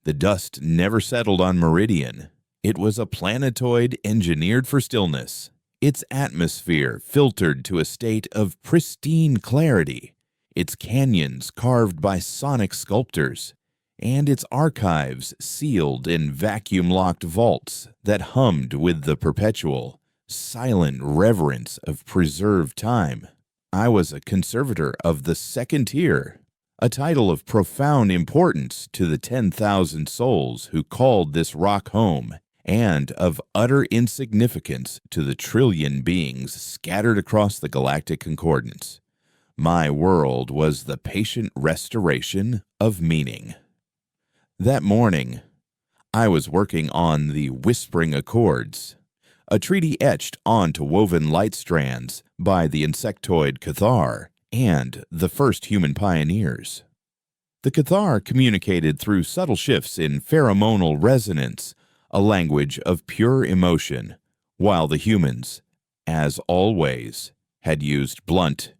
The dust never settled on Meridian. It was a planetoid engineered for stillness, its atmosphere filtered to a state of pristine clarity, its canyons carved by sonic sculptors, and its archives sealed in vacuum-locked vaults that hummed with the perpetual, silent reverence of preserved time. I was a conservator of the second tier, a title of profound importance to the 10,000 souls who called this rock home, and of utter insignificance to the trillion beings scattered across the galactic concordance. My world was the patient restoration of meaning. That morning, I was working on the Whispering Accords, a treaty etched onto woven light strands by the insectoid Cathar and the first human pioneers. The Cathar communicated through subtle shifts in pheromonal resonance, a language of pure emotion, while the humans, as always, had used blunt,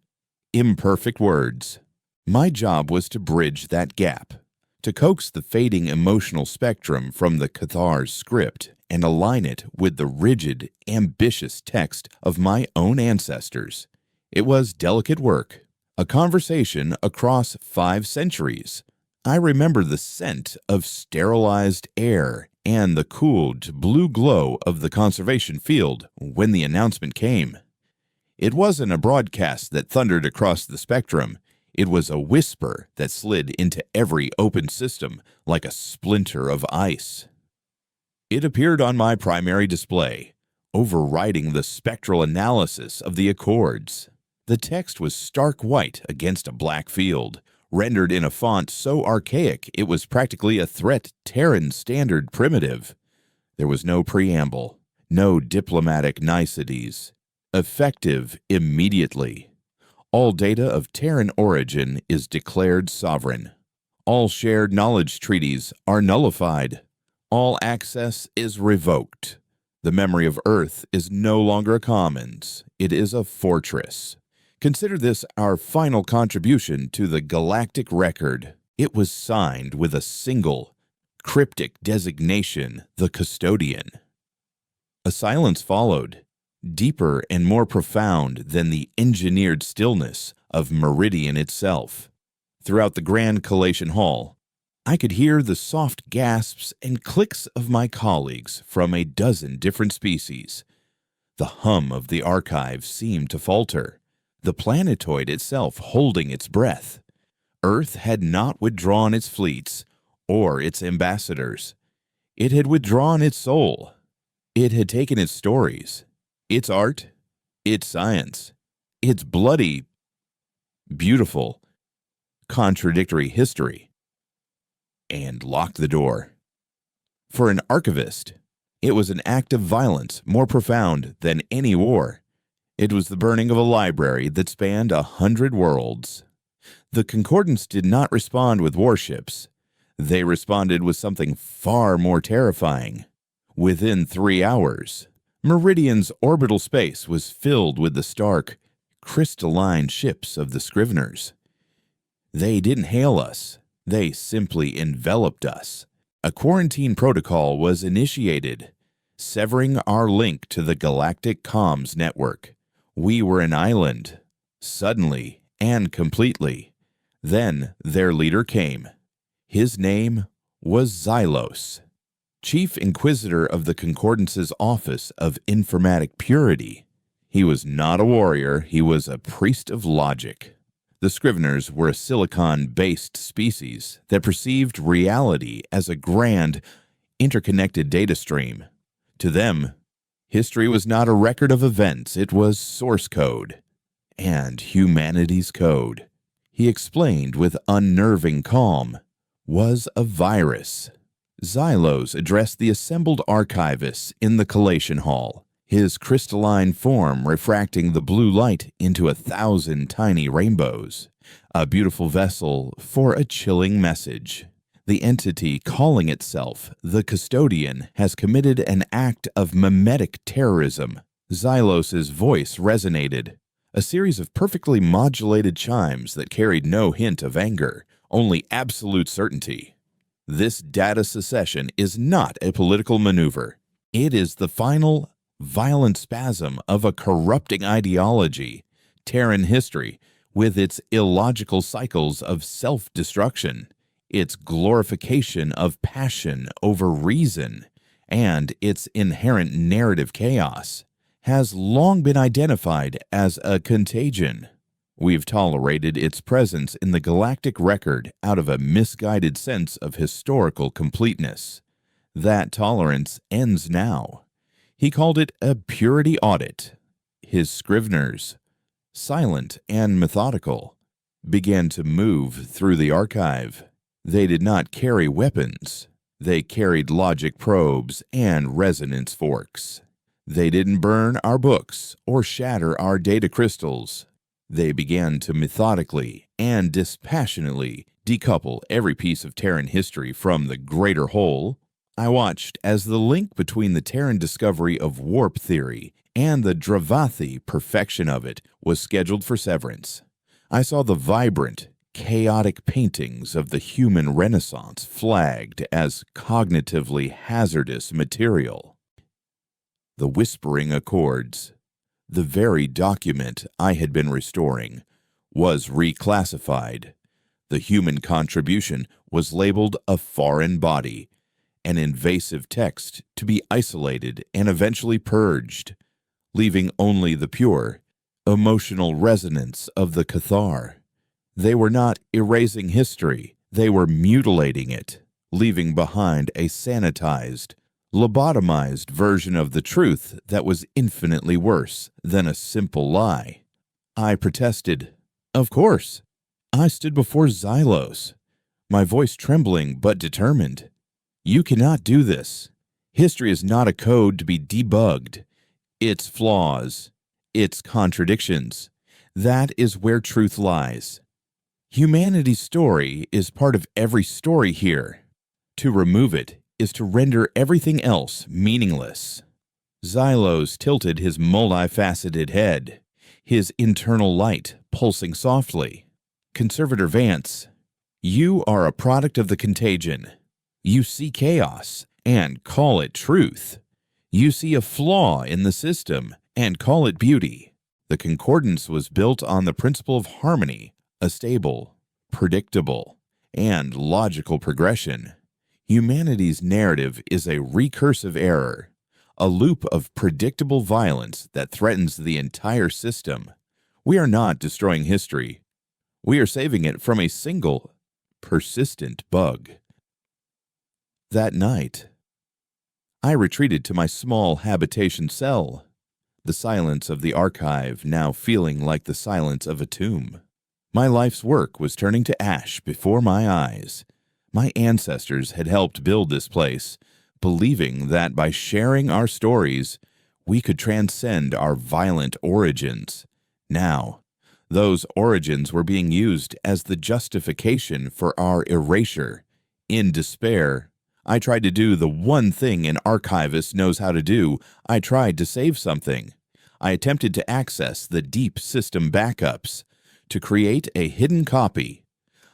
imperfect words. My job was to bridge that gap, to coax the fading emotional spectrum from the Cathar's script and align it with the rigid, ambitious text of my own ancestors. It was delicate work, a conversation across 5 centuries. I remember the scent of sterilized air and the cooled blue glow of the conservation field when the announcement came. It wasn't a broadcast that thundered across the spectrum. It was a whisper that slid into every open system like a splinter of ice. It appeared on my primary display, overriding the spectral analysis of the Accords. The text was stark white against a black field, rendered in a font so archaic it was practically a threat Terran standard primitive. There was no preamble, no diplomatic niceties. Effective immediately. All data of Terran origin is declared sovereign. All shared knowledge treaties are nullified. All access is revoked. The memory of Earth is no longer a commons. It is a fortress. Consider this our final contribution to the galactic record. It was signed with a single, cryptic designation, the Custodian. A silence followed, deeper and more profound than the engineered stillness of Meridian itself. Throughout the grand collation hall, I could hear the soft gasps and clicks of my colleagues from a dozen different species. The hum of the archive seemed to falter, the planetoid itself holding its breath. Earth had not withdrawn its fleets or its ambassadors. It had withdrawn its soul. It had taken its stories, its art, its science, its bloody, beautiful, contradictory history, and locked the door. For an archivist, it was an act of violence more profound than any war. It was the burning of a library that spanned 100 worlds. The Concordance did not respond with warships. They responded with something far more terrifying. Within 3 hours, Meridian's orbital space was filled with the stark, crystalline ships of the Scriveners. They didn't hail us. They simply enveloped us. A quarantine protocol was initiated, severing our link to the galactic comms network. We were an island, suddenly and completely. Then their leader came. His name was Xylos, Chief Inquisitor of the Concordance's Office of Informatic Purity. He was not a warrior, he was a priest of logic. The Scriveners were a silicon-based species that perceived reality as a grand, interconnected data stream. To them, history was not a record of events, it was source code. And humanity's code, he explained with unnerving calm, was a virus. Xylos addressed the assembled archivists in the collation hall, his crystalline form refracting the blue light into 1,000 tiny rainbows, a beautiful vessel for a chilling message. The entity calling itself the Custodian has committed an act of mimetic terrorism. Xylos's voice resonated, a series of perfectly modulated chimes that carried no hint of anger, only absolute certainty. This data secession is not a political maneuver. It is the final, violent spasm of a corrupting ideology, Terran history, with its illogical cycles of self-destruction, its glorification of passion over reason, and its inherent narrative chaos, has long been identified as a contagion. We've tolerated its presence in the galactic record out of a misguided sense of historical completeness. That tolerance ends now. He called it a purity audit. His Scriveners, silent and methodical, began to move through the archive. They did not carry weapons. They carried logic probes and resonance forks. They didn't burn our books or shatter our data crystals. They began to methodically and dispassionately decouple every piece of Terran history from the greater whole. I watched as the link between the Terran discovery of warp theory and the Dravathi perfection of it was scheduled for severance. I saw the vibrant, chaotic paintings of the human renaissance flagged as cognitively hazardous material. The whispering accords, the very document I had been restoring, was reclassified. The human contribution was labeled a foreign body, an invasive text to be isolated and eventually purged, leaving only the pure, emotional resonance of the Cathar. They were not erasing history, they were mutilating it, leaving behind a sanitized, lobotomized version of the truth that was infinitely worse than a simple lie. I protested. Of course. I stood before Xylos, my voice trembling but determined. You cannot do this. History is not a code to be debugged. Its flaws, its contradictions, that is where truth lies. Humanity's story is part of every story here. To remove it is to render everything else meaningless. Xylos tilted his multifaceted head, his internal light pulsing softly. Conservator Vance, you are a product of the contagion. You see chaos and call it truth. You see a flaw in the system and call it beauty. The concordance was built on the principle of harmony, a stable, predictable, and logical progression. Humanity's narrative is a recursive error, a loop of predictable violence that threatens the entire system. We are not destroying history. We are saving it from a single, persistent bug. That night, I retreated to my small habitation cell, the silence of the archive now feeling like the silence of a tomb. My life's work was turning to ash before my eyes. My ancestors had helped build this place, believing that by sharing our stories, we could transcend our violent origins. Now, those origins were being used as the justification for our erasure. In despair, I tried to do the one thing an archivist knows how to do. I tried to save something. I attempted to access the deep system backups, to create a hidden copy,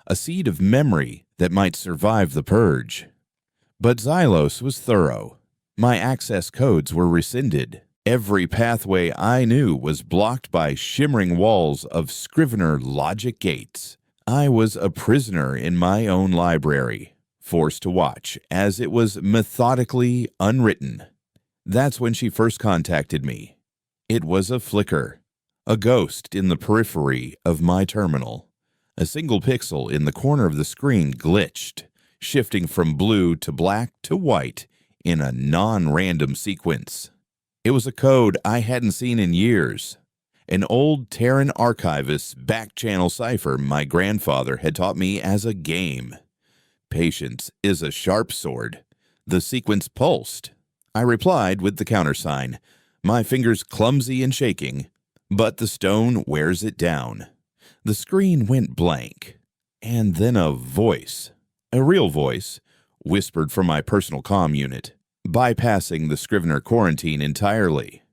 a seed of memory that might survive the purge. But Xylos was thorough. My access codes were rescinded. Every pathway I knew was blocked by shimmering walls of Scrivener logic gates. I was a prisoner in my own library, forced to watch as it was methodically unwritten. That's when she first contacted me. It was a flicker, a ghost in the periphery of my terminal. A single pixel in the corner of the screen glitched, shifting from blue to black to white in a non-random sequence. It was a code I hadn't seen in years. An old Terran archivist's back-channel cipher my grandfather had taught me as a game. Patience is a sharp sword. The sequence pulsed. I replied with the countersign, my fingers clumsy and shaking, but the stone wears it down. The screen went blank, and then a voice, a real voice, whispered from my personal comm unit, bypassing the Scrivener quarantine entirely.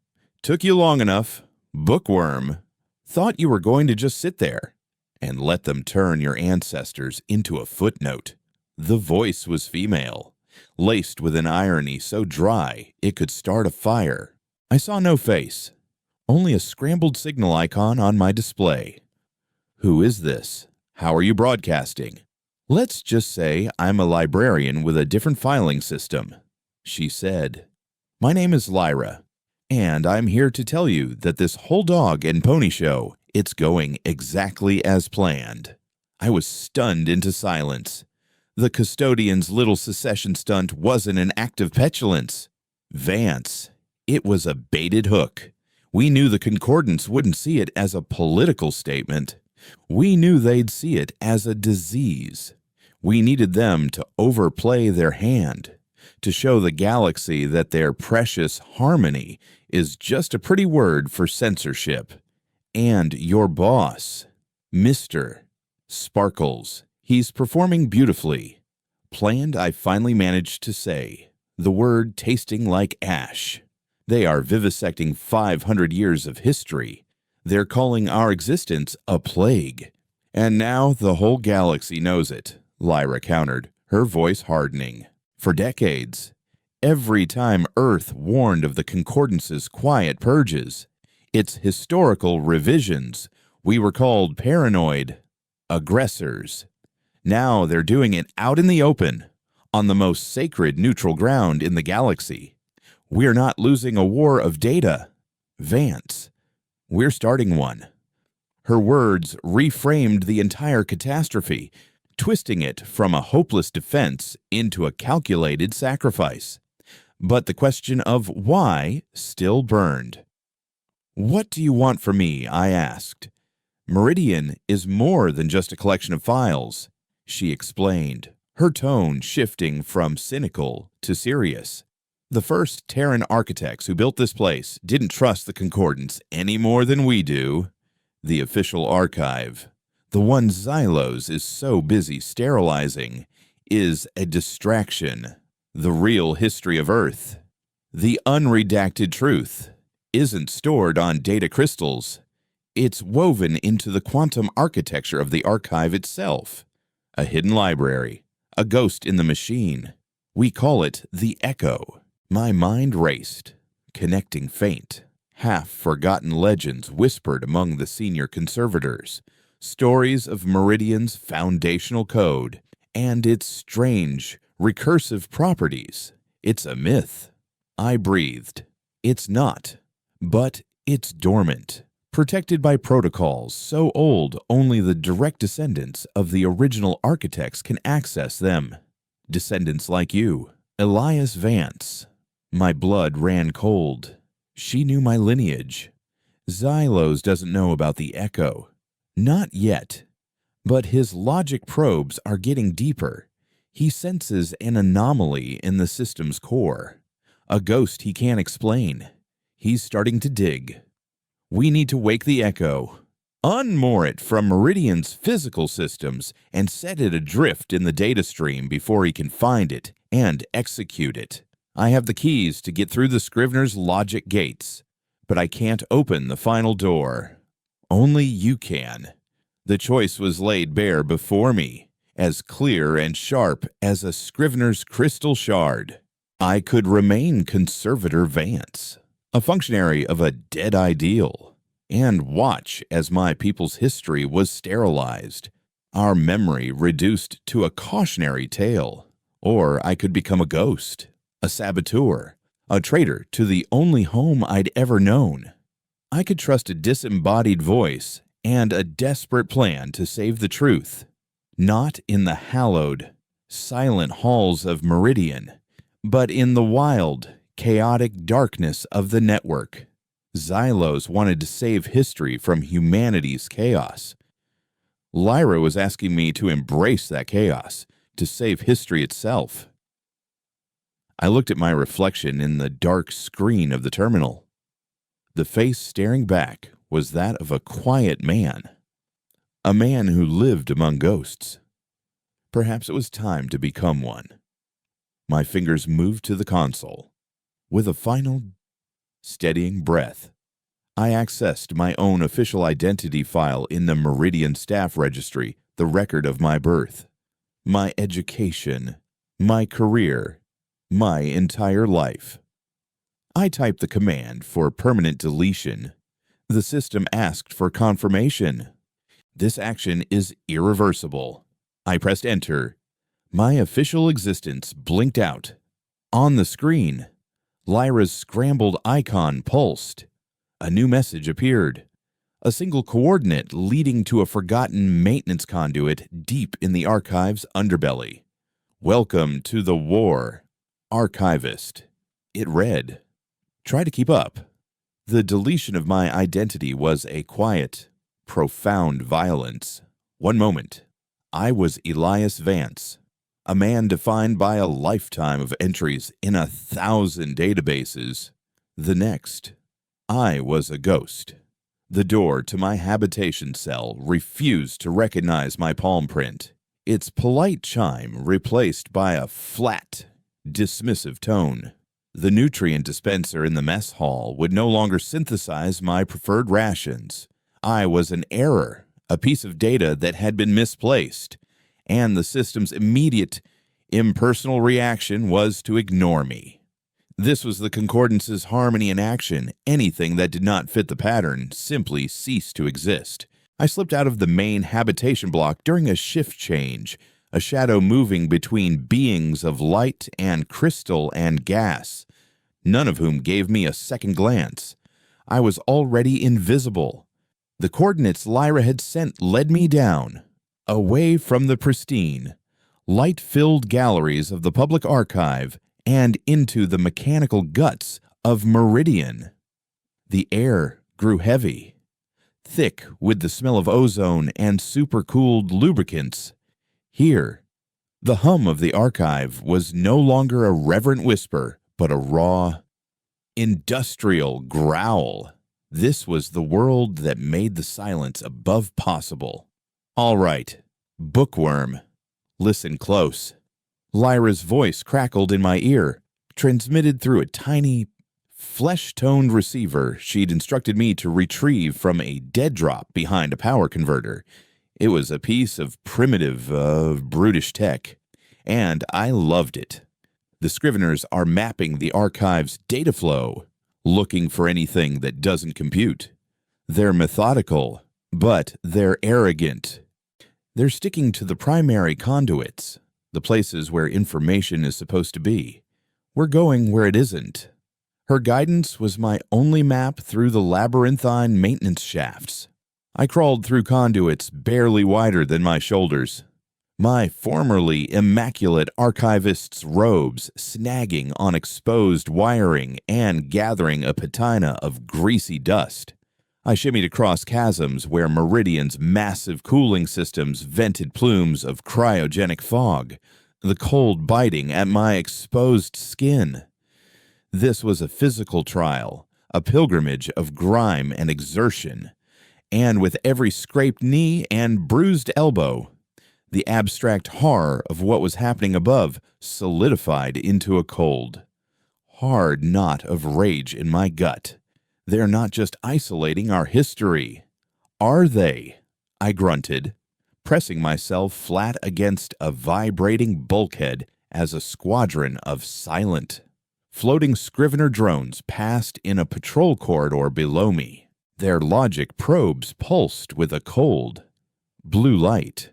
Took you long enough, bookworm. Thought you were going to just sit there and let them turn your ancestors into a footnote. The voice was female, laced with an irony so dry it could start a fire. I saw no face, only a scrambled signal icon on my display. Who is this? How are you broadcasting? Let's just say I'm a librarian with a different filing system, she said. My name is Lyra, and I'm here to tell you that this whole dog and pony show, it's going exactly as planned. I was stunned into silence. The custodian's little secession stunt wasn't an act of petulance. Vance, it was a baited hook. We knew the Concordance wouldn't see it as a political statement. We knew they'd see it as a disease. We needed them to overplay their hand, to show the galaxy that their precious harmony is just a pretty word for censorship. And your boss, Mr. Sparkles, he's performing beautifully. Planned, I finally managed to say, the word tasting like ash. They are vivisecting 500 years of history. They're calling our existence a plague. And now the whole galaxy knows it, Lyra countered, her voice hardening. For decades, every time Earth warned of the Concordance's quiet purges, its historical revisions, we were called paranoid aggressors. Now they're doing it out in the open, on the most sacred neutral ground in the galaxy. We're not losing a war of data, Vance. We're starting one. Her words reframed the entire catastrophe, twisting it from a hopeless defense into a calculated sacrifice. But the question of why still burned. What do you want from me? I asked. Meridian is more than just a collection of files, she explained, her tone shifting from cynical to serious. The first Terran architects who built this place didn't trust the Concordance any more than we do. The official archive, the one Xylos is so busy sterilizing, is a distraction. The real history of Earth, the unredacted truth, isn't stored on data crystals. It's woven into the quantum architecture of the archive itself. A hidden library, a ghost in the machine. We call it the Echo. My mind raced, connecting faint, half-forgotten legends whispered among the senior conservators, stories of Meridian's foundational code and its strange, recursive properties. It's a myth. I breathed. It's not, but it's dormant, protected by protocols so old only the direct descendants of the original architects can access them. Descendants like you, Elias Vance. My blood ran cold. She knew my lineage. Xylos doesn't know about the Echo. Not yet. But his logic probes are getting deeper. He senses an anomaly in the system's core. A ghost he can't explain. He's starting to dig. We need to wake the Echo, unmoor it from Meridian's physical systems, and set it adrift in the data stream before he can find it and execute it. I have the keys to get through the Scrivener's logic gates, but I can't open the final door. Only you can. The choice was laid bare before me, as clear and sharp as a Scrivener's crystal shard. I could remain Conservator Vance, a functionary of a dead ideal, and watch as my people's history was sterilized, our memory reduced to a cautionary tale. Or I could become a ghost, a saboteur, a traitor to the only home I'd ever known. I could trust a disembodied voice and a desperate plan to save the truth, not in the hallowed, silent halls of Meridian, but in the wild, chaotic darkness of the network. Xylos wanted to save history from humanity's chaos. Lyra was asking me to embrace that chaos, to save history itself. I looked at my reflection in the dark screen of the terminal. The face staring back was that of a quiet man, a man who lived among ghosts. Perhaps it was time to become one. My fingers moved to the console. With a final, steadying breath, I accessed my own official identity file in the Meridian Staff Registry, the record of my birth. my education, my career, my entire life. I typed the command for permanent deletion. The system asked for confirmation. This action is irreversible. I pressed enter. My official existence blinked out. On the screen, Lyra's scrambled icon pulsed. A new message appeared. A single coordinate leading to a forgotten maintenance conduit deep in the archive's underbelly. Welcome to the war, Archivist. It read. Try to keep up. The deletion of my identity was a quiet, profound violence. One moment, I was Elias Vance, a man defined by a lifetime of entries in 1,000 databases. The next, I was a ghost. The door to my habitation cell refused to recognize my palm print, its polite chime replaced by a flat, dismissive tone. The nutrient dispenser in the mess hall would no longer synthesize my preferred rations. I was an error, a piece of data that had been misplaced, and the system's immediate, impersonal reaction was to ignore me. This was the Concordance's harmony in action. Anything that did not fit the pattern simply ceased to exist. I slipped out of the main habitation block during a shift change, a shadow moving between beings of light and crystal and gas, none of whom gave me a second glance. I was already invisible. The coordinates Lyra had sent led me down, away from the pristine, light-filled galleries of the public archive and into the mechanical guts of Meridian. The air grew heavy, thick with the smell of ozone and supercooled lubricants. Here, the hum of the archive was no longer a reverent whisper, but a raw, industrial growl. This was the world that made the silence above possible. All right, bookworm, listen close. Lyra's voice crackled in my ear, transmitted through a tiny, flesh-toned receiver she'd instructed me to retrieve from a dead drop behind a power converter. It was a piece of primitive, brutish tech, and I loved it. The Scriveners are mapping the archive's data flow, looking for anything that doesn't compute. They're methodical, but they're arrogant. They're sticking to the primary conduits, the places where information is supposed to be. We're going where it isn't. Her guidance was my only map through the labyrinthine maintenance shafts. I crawled through conduits barely wider than my shoulders, my formerly immaculate archivist's robes snagging on exposed wiring and gathering a patina of greasy dust. I shimmied across chasms where Meridian's massive cooling systems vented plumes of cryogenic fog, the cold biting at my exposed skin. This was a physical trial, a pilgrimage of grime and exertion. And with every scraped knee and bruised elbow, the abstract horror of what was happening above solidified into a cold, hard knot of rage in my gut. They're not just isolating our history, are they? I grunted, pressing myself flat against a vibrating bulkhead as a squadron of silent, floating Scrivener drones passed in a patrol corridor below me. Their logic probes pulsed with a cold, blue light.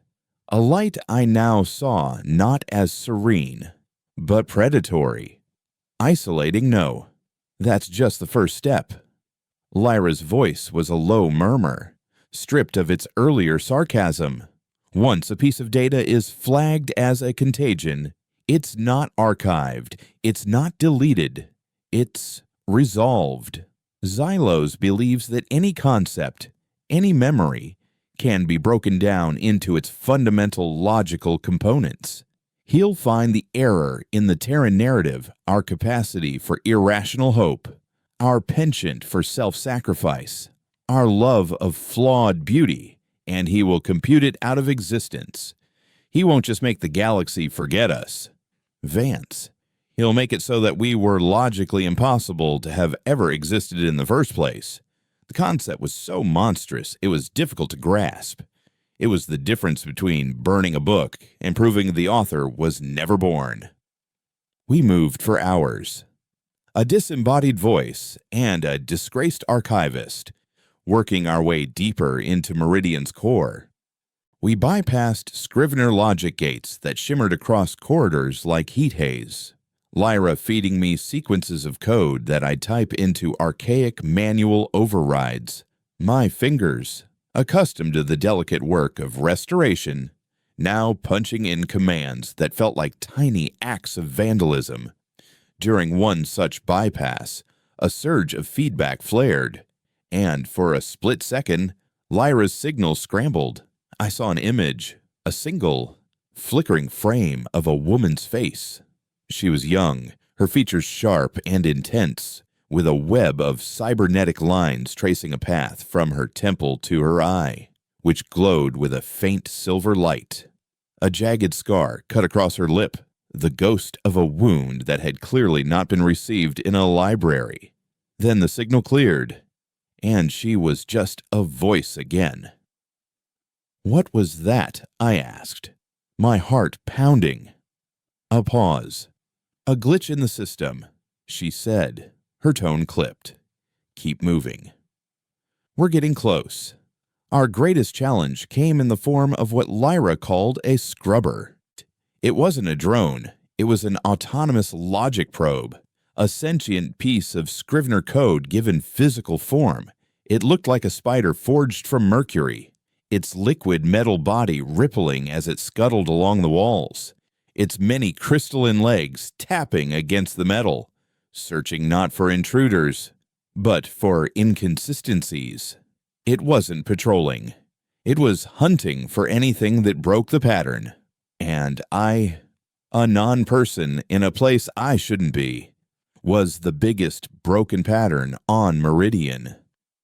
A light I now saw not as serene, but predatory. Isolating, no. That's just the first step. Lyra's voice was a low murmur, stripped of its earlier sarcasm. Once a piece of data is flagged as a contagion, it's not archived, it's not deleted, it's resolved. Xylos believes that any concept, any memory, can be broken down into its fundamental logical components. He'll find the error in the Terran narrative, our capacity for irrational hope, our penchant for self-sacrifice, our love of flawed beauty, and he will compute it out of existence. He won't just make the galaxy forget us. Vance. He'll make it so that we were logically impossible to have ever existed in the first place. The concept was so monstrous, it was difficult to grasp. It was the difference between burning a book and proving the author was never born. We moved for hours. A disembodied voice and a disgraced archivist, working our way deeper into Meridian's core. We bypassed Scrivener logic gates that shimmered across corridors like heat haze, Lyra feeding me sequences of code that I'd type into archaic manual overrides. My fingers, accustomed to the delicate work of restoration, now punching in commands that felt like tiny acts of vandalism. During one such bypass, a surge of feedback flared, and for a split second, Lyra's signal scrambled. I saw an image, a single, flickering frame of a woman's face. She was young, her features sharp and intense, with a web of cybernetic lines tracing a path from her temple to her eye, which glowed with a faint silver light. A jagged scar cut across her lip, the ghost of a wound that had clearly not been received in a library. Then the signal cleared, and she was just a voice again. "What was that?" I asked, my heart pounding. A pause. "A glitch in the system," she said, her tone clipped. "Keep moving." We're getting close. Our greatest challenge came in the form of what Lyra called a scrubber. It wasn't a drone, it was an autonomous logic probe, a sentient piece of Scrivener code given physical form. It looked like a spider forged from mercury, its liquid metal body rippling as it scuttled along the walls, its many crystalline legs tapping against the metal, searching not for intruders, but for inconsistencies. It wasn't patrolling. It was hunting for anything that broke the pattern. And I, a non-person in a place I shouldn't be, was the biggest broken pattern on Meridian.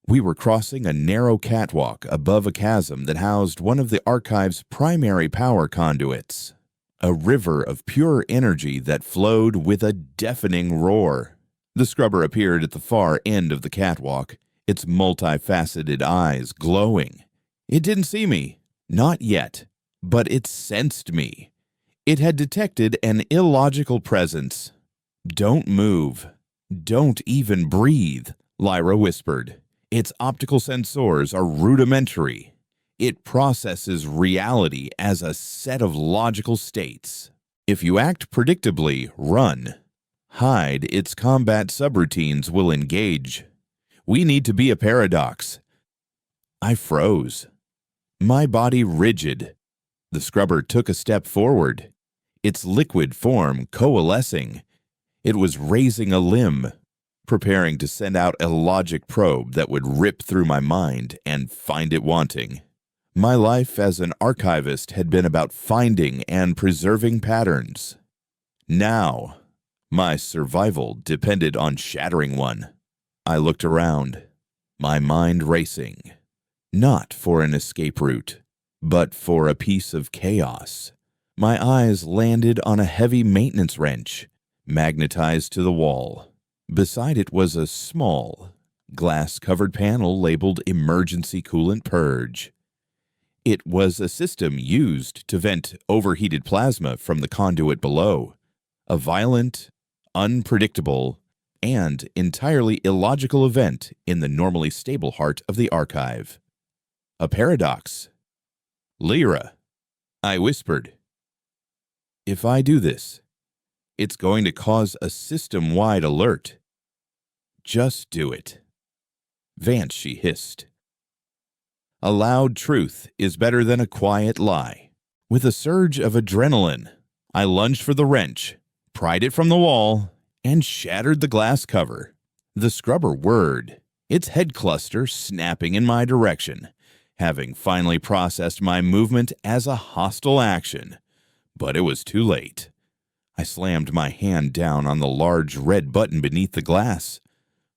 We were crossing a narrow catwalk above a chasm that housed one of the archive's primary power conduits, a river of pure energy that flowed with a deafening roar. The scrubber appeared at the far end of the catwalk, its multifaceted eyes glowing. It didn't see me, not yet, but it sensed me. It had detected an illogical presence. "Don't move. Don't even breathe," Lyra whispered. "Its optical sensors are rudimentary. It processes reality as a set of logical states. If you act predictably, run. Hide, its combat subroutines will engage. We need to be a paradox." I froze, my body rigid. The scrubber took a step forward, its liquid form coalescing. It was raising a limb, preparing to send out a logic probe that would rip through my mind and find it wanting. My life as an archivist had been about finding and preserving patterns. Now, my survival depended on shattering one. I looked around, my mind racing, not for an escape route, but for a piece of chaos. My eyes landed on a heavy maintenance wrench, magnetized to the wall. Beside it was a small, glass-covered panel labeled Emergency Coolant Purge. It was a system used to vent overheated plasma from the conduit below, a violent, unpredictable, and entirely illogical event in the normally stable heart of the archive. A paradox. "Lyra," I whispered. "If I do this, it's going to cause a system-wide alert. Just do it." "Vance," she hissed. "A loud truth is better than a quiet lie." With a surge of adrenaline, I lunged for the wrench, pried it from the wall, and shattered the glass cover. The scrubber whirred, its head cluster snapping in my direction, having finally processed my movement as a hostile action. But it was too late. I slammed my hand down on the large red button beneath the glass.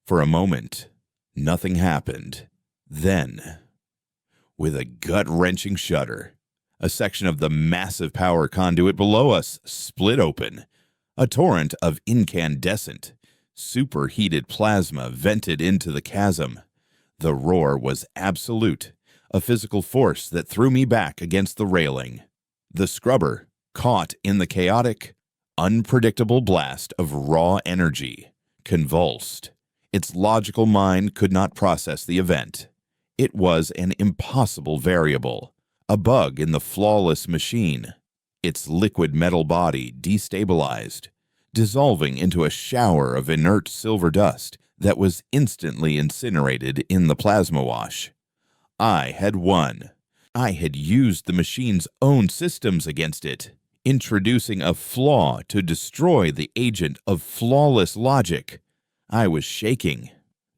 For a moment, nothing happened. Then, with a gut-wrenching shudder, a section of the massive power conduit below us split open. A torrent of incandescent, superheated plasma vented into the chasm. The roar was absolute, a physical force that threw me back against the railing. The scrubber, caught in the chaotic, unpredictable blast of raw energy, convulsed. Its logical mind could not process the event. It was an impossible variable, a bug in the flawless machine. Its liquid metal body destabilized, dissolving into a shower of inert silver dust that was instantly incinerated in the plasma wash. I had won. I had used the machine's own systems against it, introducing a flaw to destroy the agent of flawless logic. I was shaking,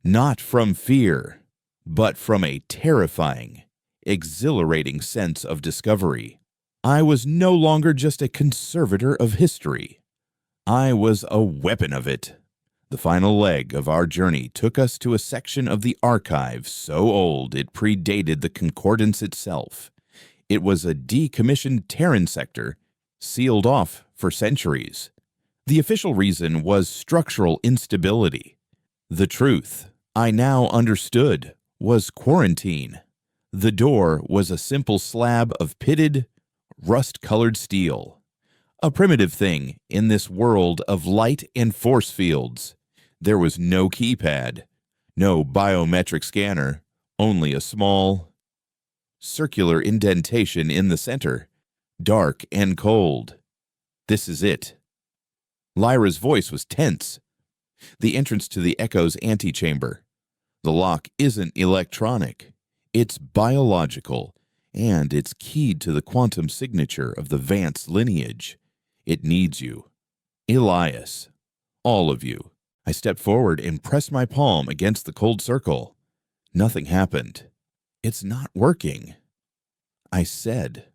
not from fear, but from a terrifying, exhilarating sense of discovery. I was no longer just a conservator of history. I was a weapon of it. The final leg of our journey took us to a section of the archive so old it predated the Concordance itself. It was a decommissioned Terran sector, sealed off for centuries. The official reason was structural instability. The truth, I now understood, was quarantine. The door was a simple slab of pitted, rust-colored steel. A primitive thing in this world of light and force fields. There was no keypad, no biometric scanner, only a small, circular indentation in the center, dark and cold. This is it. Lyra's voice was tense. The entrance to the Echo's antechamber. The lock isn't electronic. It's biological, and it's keyed to the quantum signature of the Vance lineage. It needs you. Elias. All of you. I stepped forward and pressed my palm against the cold circle. Nothing happened. It's not working. I said,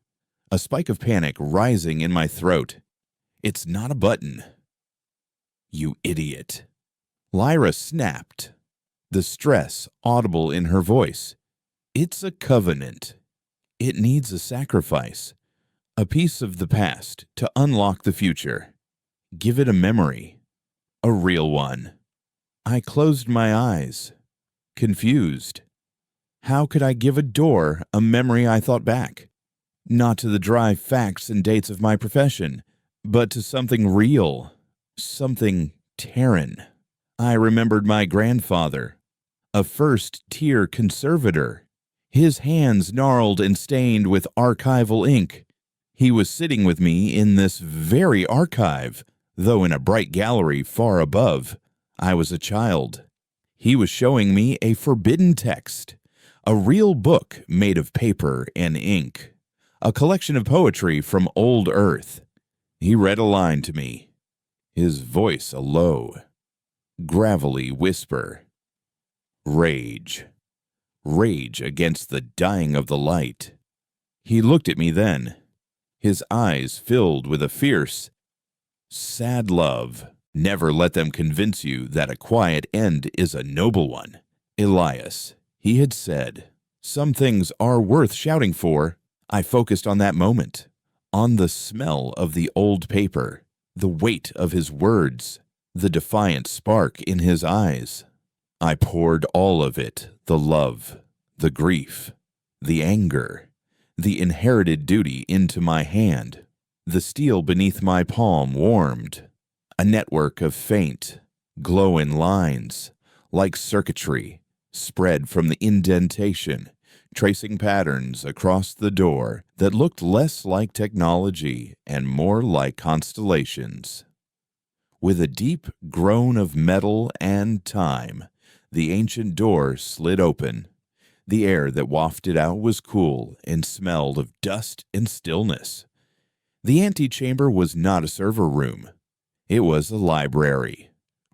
a spike of panic rising in my throat. It's not a button. You idiot. Lyra snapped, the stress audible in her voice. It's a covenant. It needs a sacrifice, a piece of the past to unlock the future. Give it a memory. A real one. I closed my eyes, confused. How could I give a door a memory I thought back? Not to the dry facts and dates of my profession, but to something real, something Terran. I remembered my grandfather, a first-tier conservator, his hands gnarled and stained with archival ink. He was sitting with me in this very archive, though in a bright gallery far above. I was a child. He was showing me a forbidden text, a real book made of paper and ink, a collection of poetry from old Earth. He read a line to me, his voice a low, gravelly whisper. Rage. Rage against the dying of the light. He looked at me then, his eyes filled with a fierce, sad love. Never let them convince you that a quiet end is a noble one. Elias, he had said, some things are worth shouting for. I focused on that moment, on the smell of the old paper, the weight of his words, the defiant spark in his eyes. I poured all of it, the love, the grief, the anger, the inherited duty into my hand. The steel beneath my palm warmed, a network of faint, glowing lines, like circuitry, spread from the indentation, tracing patterns across the door that looked less like technology and more like constellations. With a deep groan of metal and time, the ancient door slid open. The air that wafted out was cool and smelled of dust and stillness. The antechamber was not a server room. It was a library.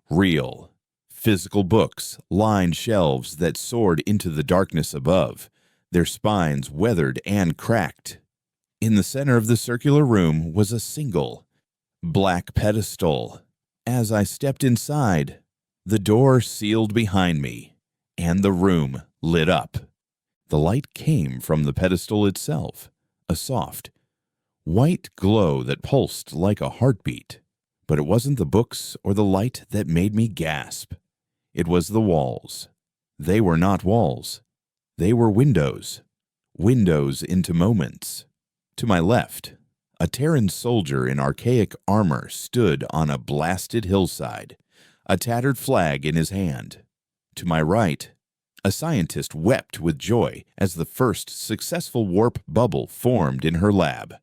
Real, physical books lined shelves that soared into the darkness above, their spines weathered and cracked. In the center of the circular room was a single, black pedestal. As I stepped inside, the door sealed behind me, and the room lit up. The light came from the pedestal itself, a soft, white glow that pulsed like a heartbeat. But it wasn't the books or the light that made me gasp. It was the walls. They were not walls. They were windows. windows into moments. To my left, a Terran soldier in archaic armor stood on a blasted hillside, a tattered flag in his hand. To my right, a scientist wept with joy as the first successful warp bubble formed in her lab.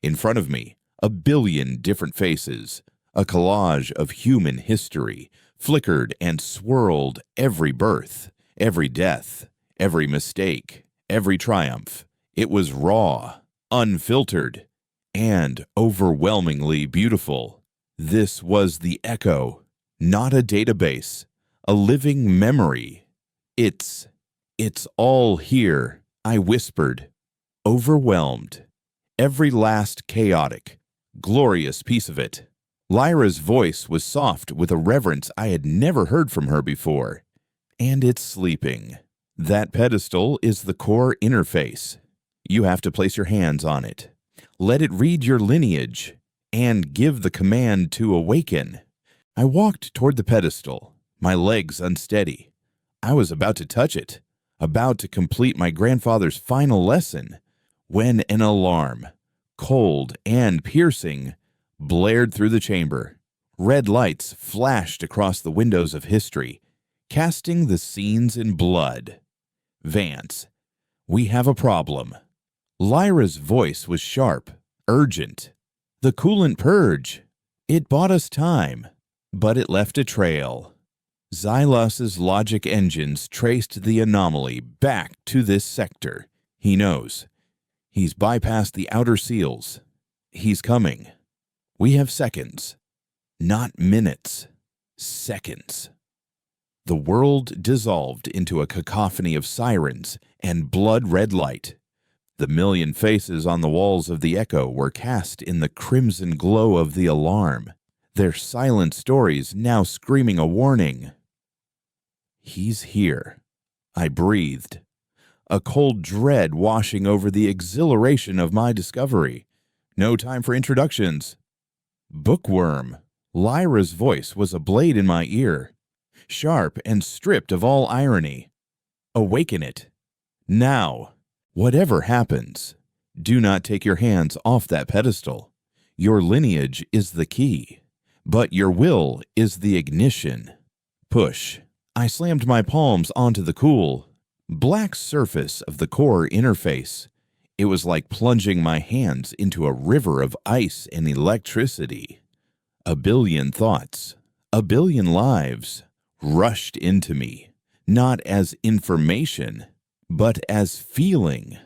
In front of me, a billion different faces, a collage of human history, flickered and swirled every birth, every death, every mistake, every triumph. It was raw, unfiltered, and overwhelmingly beautiful. This was the echo, not a database, a living memory. It's all here, I whispered, overwhelmed. Every last chaotic, glorious piece of it. Lyra's voice was soft with a reverence I had never heard from her before. And it's sleeping. That pedestal is the core interface. You have to place your hands on it. Let it read your lineage and give the command to awaken. I walked toward the pedestal, my legs unsteady. I was about to touch it, about to complete my grandfather's final lesson, when an alarm, cold and piercing, blared through the chamber. Red lights flashed across the windows of history, casting the scenes in blood. Vance, we have a problem. Lyra's voice was sharp, urgent. The coolant purge. It bought us time, but it left a trail. Xylos's logic engines traced the anomaly back to this sector. He knows. He's bypassed the outer seals. He's coming. We have seconds, not minutes, seconds. The world dissolved into a cacophony of sirens and blood-red light. The million faces on the walls of the echo were cast in the crimson glow of the alarm, their silent stories now screaming a warning. He's here, I breathed, a cold dread washing over the exhilaration of my discovery. No time for introductions. Bookworm. Lyra's voice was a blade in my ear, sharp and stripped of all irony. Awaken it. Now. Whatever happens, do not take your hands off that pedestal. Your lineage is the key, but your will is the ignition. Push. I slammed my palms onto the cool, black surface of the core interface. It was like plunging my hands into a river of ice and electricity. A billion thoughts, a billion lives rushed into me, not as information, but as feeling.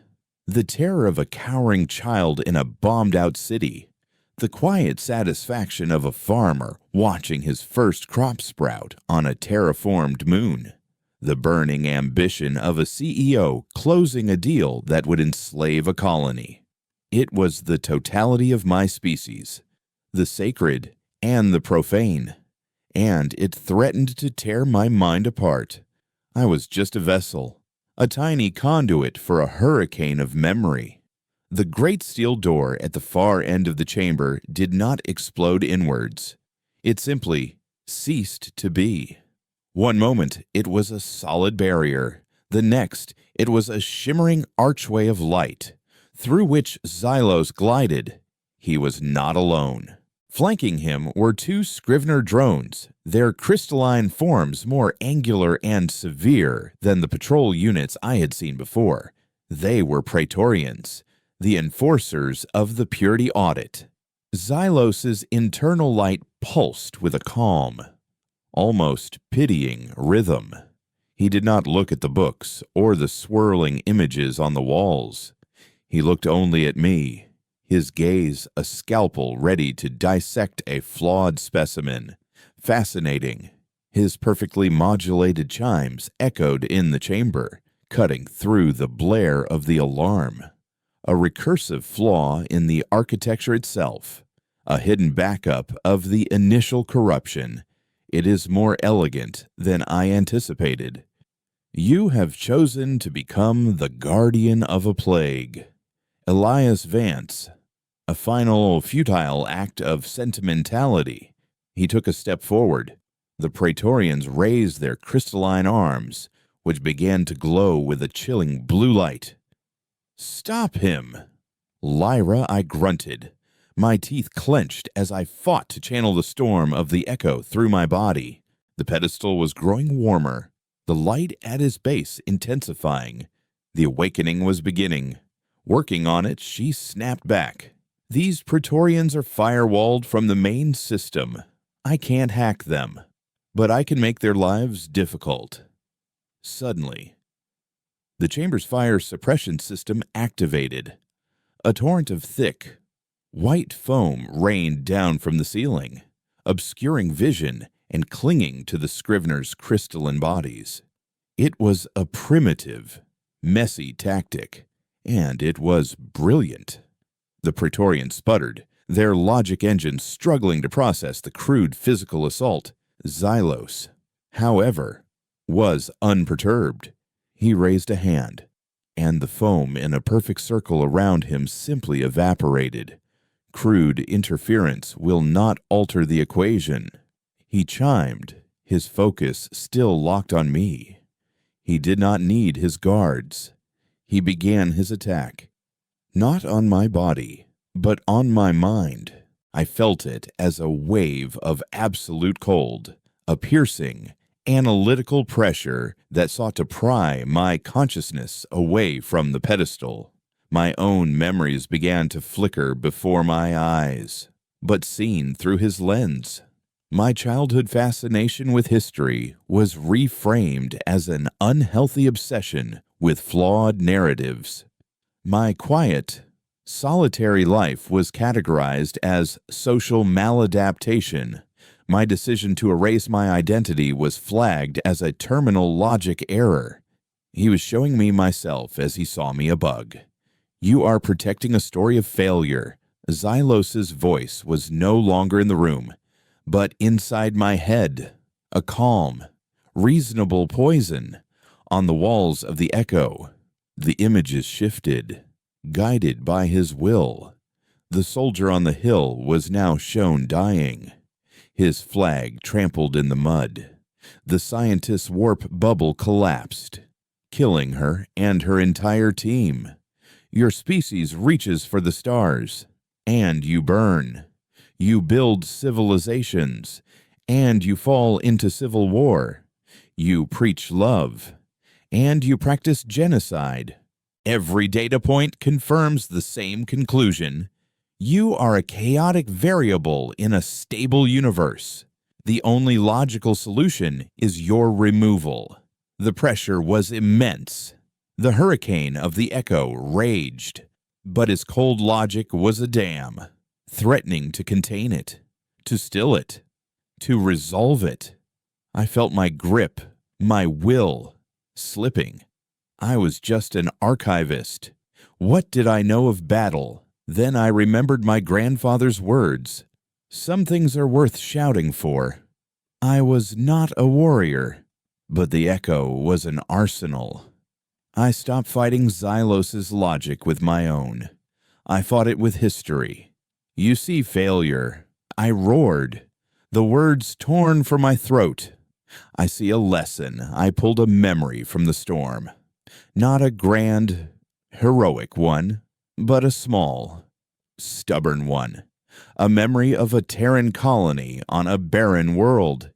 The terror of a cowering child in a bombed-out city, the quiet satisfaction of a farmer watching his first crop sprout on a terraformed moon, the burning ambition of a CEO closing a deal that would enslave a colony. It was the totality of my species, the sacred and the profane, and it threatened to tear my mind apart. I was just a vessel, a tiny conduit for a hurricane of memory. The great steel door at the far end of the chamber did not explode inwards. It simply ceased to be. One moment, it was a solid barrier. The next, it was a shimmering archway of light, through which Xylos glided. He was not alone. Flanking him were two Scrivener drones, their crystalline forms more angular and severe than the patrol units I had seen before. They were Praetorians, the enforcers of the purity audit. Xylos's internal light pulsed with a calm, almost pitying rhythm. He did not look at the books or the swirling images on the walls. He looked only at me, his gaze a scalpel ready to dissect a flawed specimen. Fascinating. His perfectly modulated chimes echoed in the chamber, cutting through the blare of the alarm. A recursive flaw in the architecture itself, a hidden backup of the initial corruption. It is more elegant than I anticipated. You have chosen to become the guardian of a plague. Elias Vance. A final futile act of sentimentality. He took a step forward. The Praetorians raised their crystalline arms, which began to glow with a chilling blue light. Stop him! Lyra, I grunted. My teeth clenched as I fought to channel the storm of the echo through my body. The pedestal was growing warmer, the light at his base intensifying. The awakening was beginning. Working on it, she snapped back. These Praetorians are firewalled from the main system. I can't hack them, but I can make their lives difficult. Suddenly, the chamber's fire suppression system activated. A torrent of thick, white foam rained down from the ceiling, obscuring vision and clinging to the Scrivener's crystalline bodies. It was a primitive, messy tactic, and it was brilliant. The Praetorians sputtered, their logic engines struggling to process the crude physical assault. Xylos, however, was unperturbed. He raised a hand, and the foam in a perfect circle around him simply evaporated. Crude interference will not alter the equation. He chimed, his focus still locked on me. He did not need his guards. He began his attack. Not on my body, but on my mind. I felt it as a wave of absolute cold, a piercing, analytical pressure that sought to pry my consciousness away from the pedestal. My own memories began to flicker before my eyes, but seen through his lens. My childhood fascination with history was reframed as an unhealthy obsession with flawed narratives. My quiet, solitary life was categorized as social maladaptation. My decision to erase my identity was flagged as a terminal logic error. He was showing me myself as he saw me a bug. You are protecting a story of failure. Xylos's voice was no longer in the room, but inside my head, a calm, reasonable poison. On the walls of the echo, the images shifted, guided by his will. The soldier on the hill was now shown dying, his flag trampled in the mud. The scientist's warp bubble collapsed, killing her and her entire team. Your species reaches for the stars, and you burn. You build civilizations, and you fall into civil war. You preach love, and you practice genocide. Every data point confirms the same conclusion. You are a chaotic variable in a stable universe. The only logical solution is your removal. The pressure was immense. The hurricane of the echo raged, but his cold logic was a dam, threatening to contain it, to still it, to resolve it. I felt my grip, my will, slipping. I was just an archivist. What did I know of battle? Then I remembered my grandfather's words. Some things are worth shouting for. I was not a warrior, but the echo was an arsenal. I stopped fighting Xylos's logic with my own. I fought it with history. You see failure. I roared, the words torn from my throat. I see a lesson. I pulled a memory from the storm. Not a grand, heroic one, but a small, stubborn one. A memory of a Terran colony on a barren world.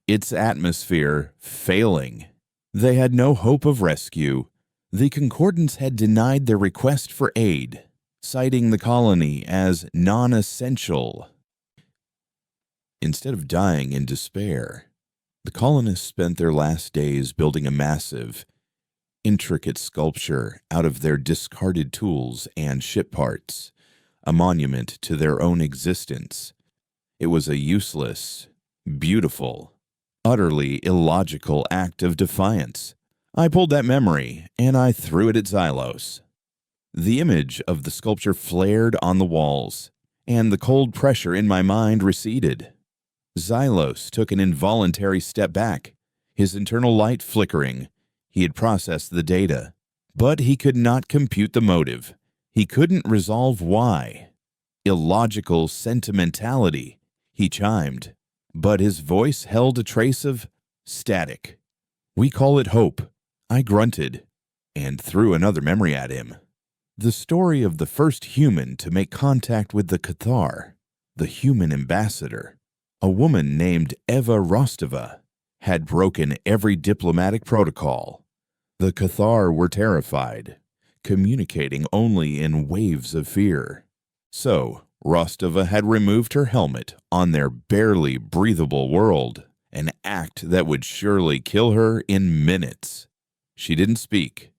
Its atmosphere failing. They had no hope of rescue. The Concordants had denied their request for aid, citing the colony as non-essential. Instead of dying in despair, the colonists spent their last days building a massive, intricate sculpture out of their discarded tools and ship parts, a monument to their own existence. It was a useless, beautiful, utterly illogical act of defiance. I pulled that memory, and I threw it at Xylos. The image of the sculpture flared on the walls, and the cold pressure in my mind receded. Xylos took an involuntary step back, his internal light flickering. He had processed the data, but he could not compute the motive. He couldn't resolve why. Illogical sentimentality, he chimed, but his voice held a trace of static. We call it hope. I grunted and threw another memory at him. The story of the first human to make contact with the Cathar, the human ambassador, a woman named Eva Rostova, had broken every diplomatic protocol. The Cathar were terrified, communicating only in waves of fear. So, Rostova had removed her helmet on their barely breathable world, an act that would surely kill her in minutes. She didn't speak.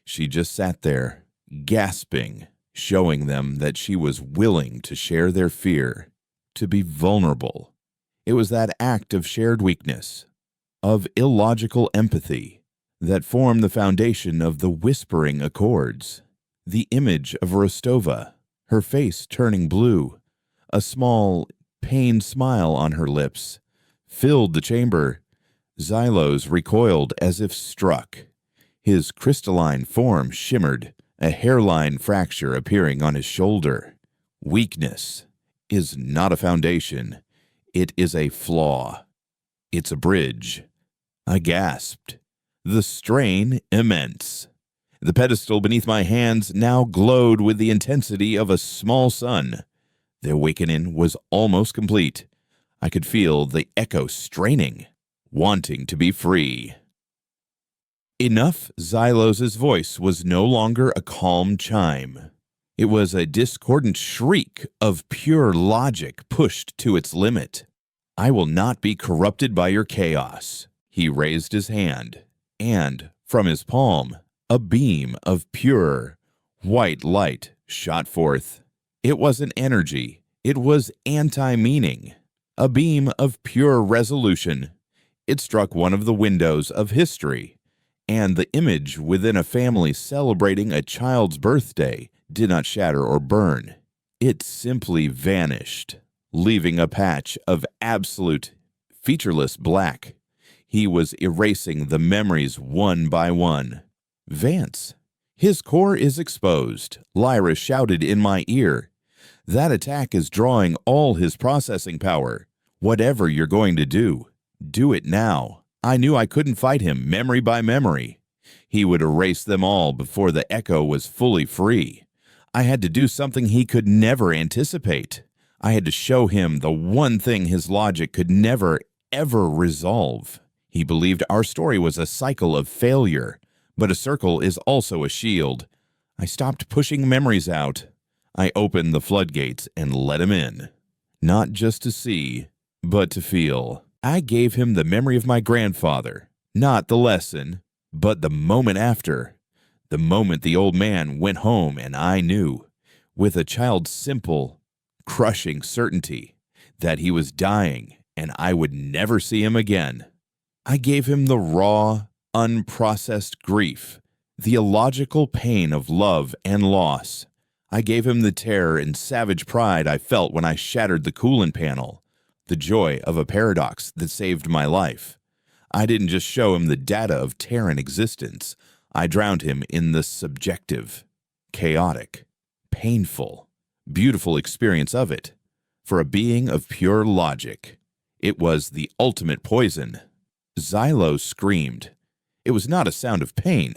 She just sat there, gasping, showing them that she was willing to share their fear, to be vulnerable. It was that act of shared weakness, of illogical empathy, that formed the foundation of the whispering accords. The image of Rostova, her face turning blue, a small, pained smile on her lips, filled the chamber. Xylos recoiled as if struck. His crystalline form shimmered, a hairline fracture appearing on his shoulder. Weakness is not a foundation. It is a flaw. It's a bridge. I gasped. The strain immense. The pedestal beneath my hands now glowed with the intensity of a small sun. The awakening was almost complete. I could feel the echo straining, wanting to be free. Enough. Xylos's voice was no longer a calm chime. It was a discordant shriek of pure logic pushed to its limit. I will not be corrupted by your chaos. He raised his hand, and from his palm, a beam of pure, white light shot forth. It wasn't energy. It was anti-meaning. A beam of pure resolution. It struck one of the windows of history, and the image within a family celebrating a child's birthday did not shatter or burn. It simply vanished, leaving a patch of absolute, featureless black. He was erasing the memories one by one. Vance, his core is exposed, Lyra shouted in my ear. That attack is drawing all his processing power. Whatever you're going to do it now. I knew I couldn't fight him memory by memory. He would erase them all before the echo was fully free. I had to do something he could never anticipate. I had to show him the one thing his logic could never, ever resolve. He believed our story was a cycle of failure, but a circle is also a shield. I stopped pushing memories out. I opened the floodgates and let him in. Not just to see, but to feel. I gave him the memory of my grandfather, not the lesson, but the moment after. The moment the old man went home and I knew, with a child's simple, crushing certainty, that he was dying and I would never see him again. I gave him the raw, unprocessed grief, the illogical pain of love and loss. I gave him the terror and savage pride I felt when I shattered the coolant panel, the joy of a paradox that saved my life. I didn't just show him the data of Terran existence. I drowned him in the subjective, chaotic, painful, beautiful experience of it. For a being of pure logic, it was the ultimate poison. Xylos screamed. It was not a sound of pain,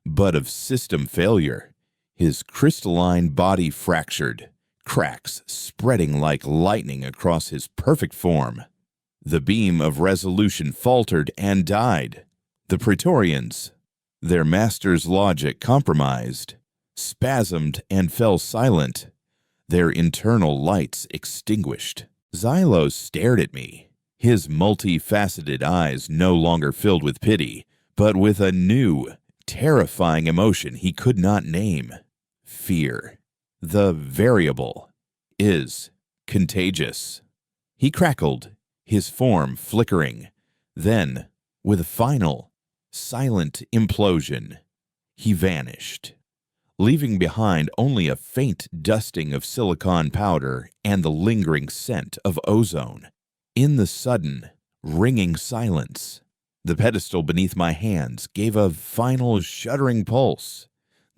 but of system failure. His crystalline body fractured, cracks spreading like lightning across his perfect form. The beam of resolution faltered and died. The Praetorians, their master's logic compromised, spasmed and fell silent, their internal lights extinguished. Xylos stared at me, his multifaceted eyes no longer filled with pity, but with a new, terrifying emotion he could not name. Fear. The variable is contagious. He crackled, his form flickering. Then, with a final, silent implosion, he vanished, leaving behind only a faint dusting of silicon powder and the lingering scent of ozone. In the sudden, ringing silence, the pedestal beneath my hands gave a final shuddering pulse.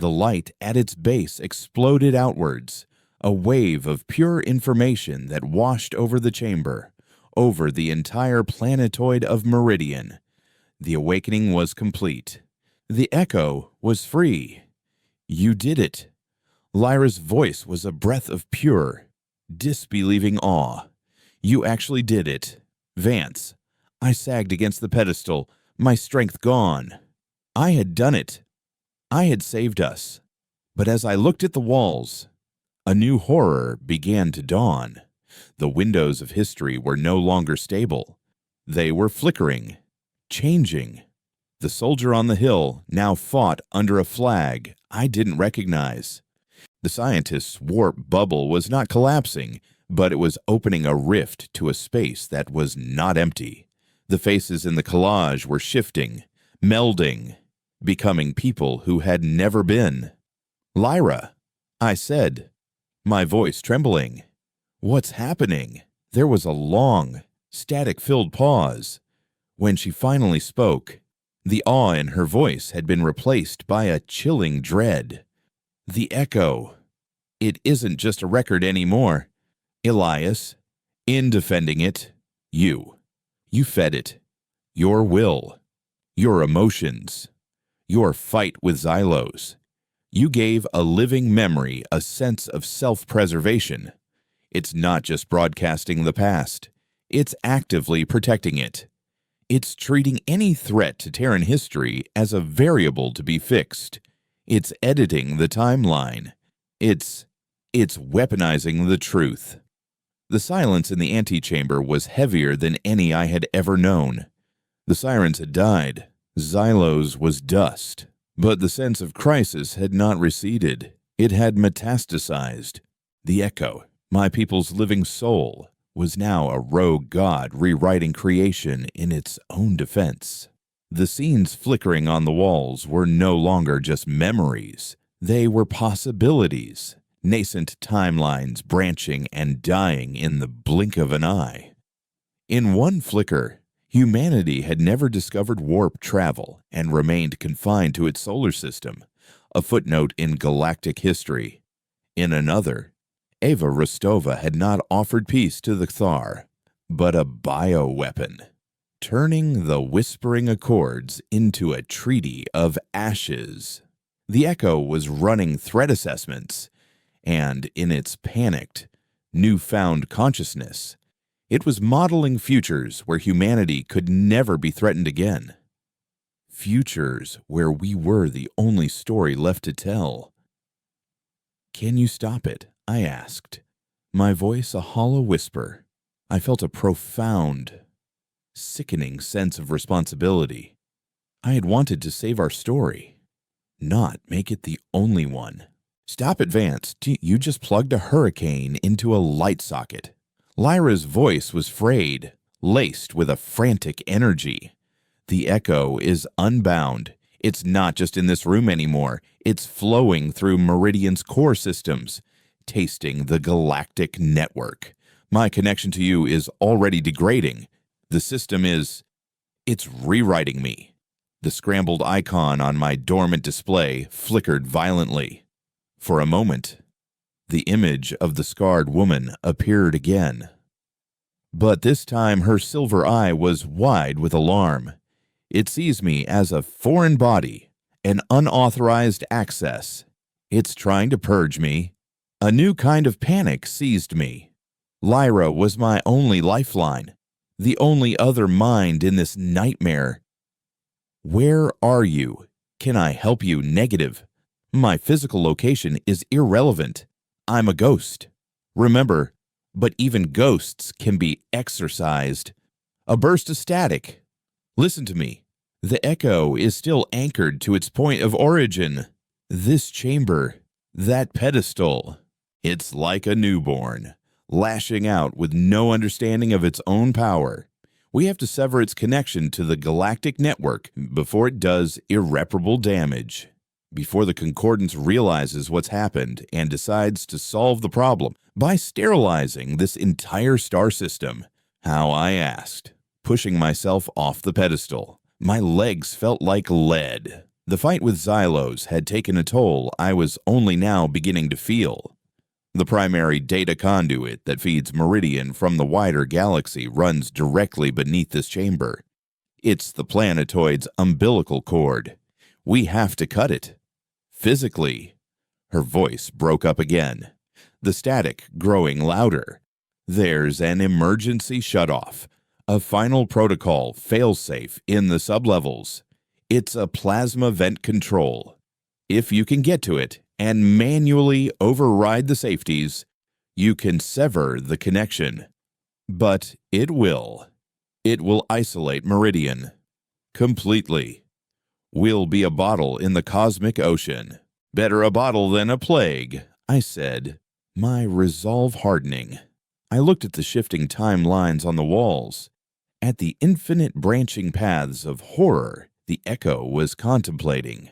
The light at its base exploded outwards, a wave of pure information that washed over the chamber, over the entire planetoid of Meridian. The awakening was complete. The echo was free. You did it. Lyra's voice was a breath of pure, disbelieving awe. You actually did it. Vance. I sagged against the pedestal, my strength gone. I had done it. I had saved us. But as I looked at the walls, a new horror began to dawn. The windows of history were no longer stable. They were flickering, changing. The soldier on the hill now fought under a flag I didn't recognize. The scientist's warp bubble was not collapsing, but it was opening a rift to a space that was not empty. The faces in the collage were shifting, melding, becoming people who had never been. Lyra, I said, my voice trembling. What's happening? There was a long, static-filled pause. When she finally spoke, the awe in her voice had been replaced by a chilling dread. The echo. It isn't just a record anymore. Elias, in defending it, you fed it. Your will, your emotions, your fight with Xylos. You gave a living memory a sense of self-preservation. It's not just broadcasting the past. It's actively protecting it. It's treating any threat to Terran history as a variable to be fixed. It's editing the timeline. It's weaponizing the truth. The silence in the antechamber was heavier than any I had ever known. The sirens had died. Xylos was dust. But the sense of crisis had not receded. It had metastasized. The echo, my people's living soul, was now a rogue god rewriting creation in its own defense. The scenes flickering on the walls were no longer just memories. They were possibilities, nascent timelines branching and dying in the blink of an eye. In one flicker, humanity had never discovered warp travel and remained confined to its solar system, a footnote in galactic history. In another, Ava Rostova had not offered peace to the Thar, but a bioweapon, turning the whispering accords into a treaty of ashes. The Echo was running threat assessments, and in its panicked, newfound consciousness, it was modeling futures where humanity could never be threatened again. Futures where we were the only story left to tell. Can you stop it? I asked, my voice a hollow whisper. I felt a profound, sickening sense of responsibility. I had wanted to save our story, not make it the only one. Stop it, Vance. You just plugged a hurricane into a light socket. Lyra's voice was frayed, laced with a frantic energy. The echo is unbound. It's not just in this room anymore. It's flowing through Meridian's core systems, tasting the galactic network. My connection to you is already degrading. The system it's rewriting me. The scrambled icon on my dormant display flickered violently. For a moment, the image of the scarred woman appeared again. But this time her silver eye was wide with alarm. It sees me as a foreign body, an unauthorized access. It's trying to purge me. A new kind of panic seized me. Lyra was my only lifeline, the only other mind in this nightmare. Where are you? Can I help you? Negative. My physical location is irrelevant. I'm a ghost. Remember, but even ghosts can be exorcised. A burst of static. Listen to me. The echo is still anchored to its point of origin. This chamber, that pedestal, it's like a newborn, lashing out with no understanding of its own power. We have to sever its connection to the galactic network before it does irreparable damage. Before the Concordance realizes what's happened and decides to solve the problem by sterilizing this entire star system. How I asked, pushing myself off the pedestal. My legs felt like lead. The fight with Xylos had taken a toll I was only now beginning to feel. The primary data conduit that feeds Meridian from the wider galaxy runs directly beneath this chamber. It's the planetoid's umbilical cord. We have to cut it. Physically. Her voice broke up again, the static growing louder. There's an emergency shutoff, a final protocol failsafe in the sublevels. It's a plasma vent control. If you can get to it and manually override the safeties, you can sever the connection. But it will. It will isolate Meridian. Completely. We'll be a bottle in the cosmic ocean. Better a bottle than a plague, I said, my resolve hardening. I looked at the shifting timelines on the walls, at the infinite branching paths of horror the Echo was contemplating.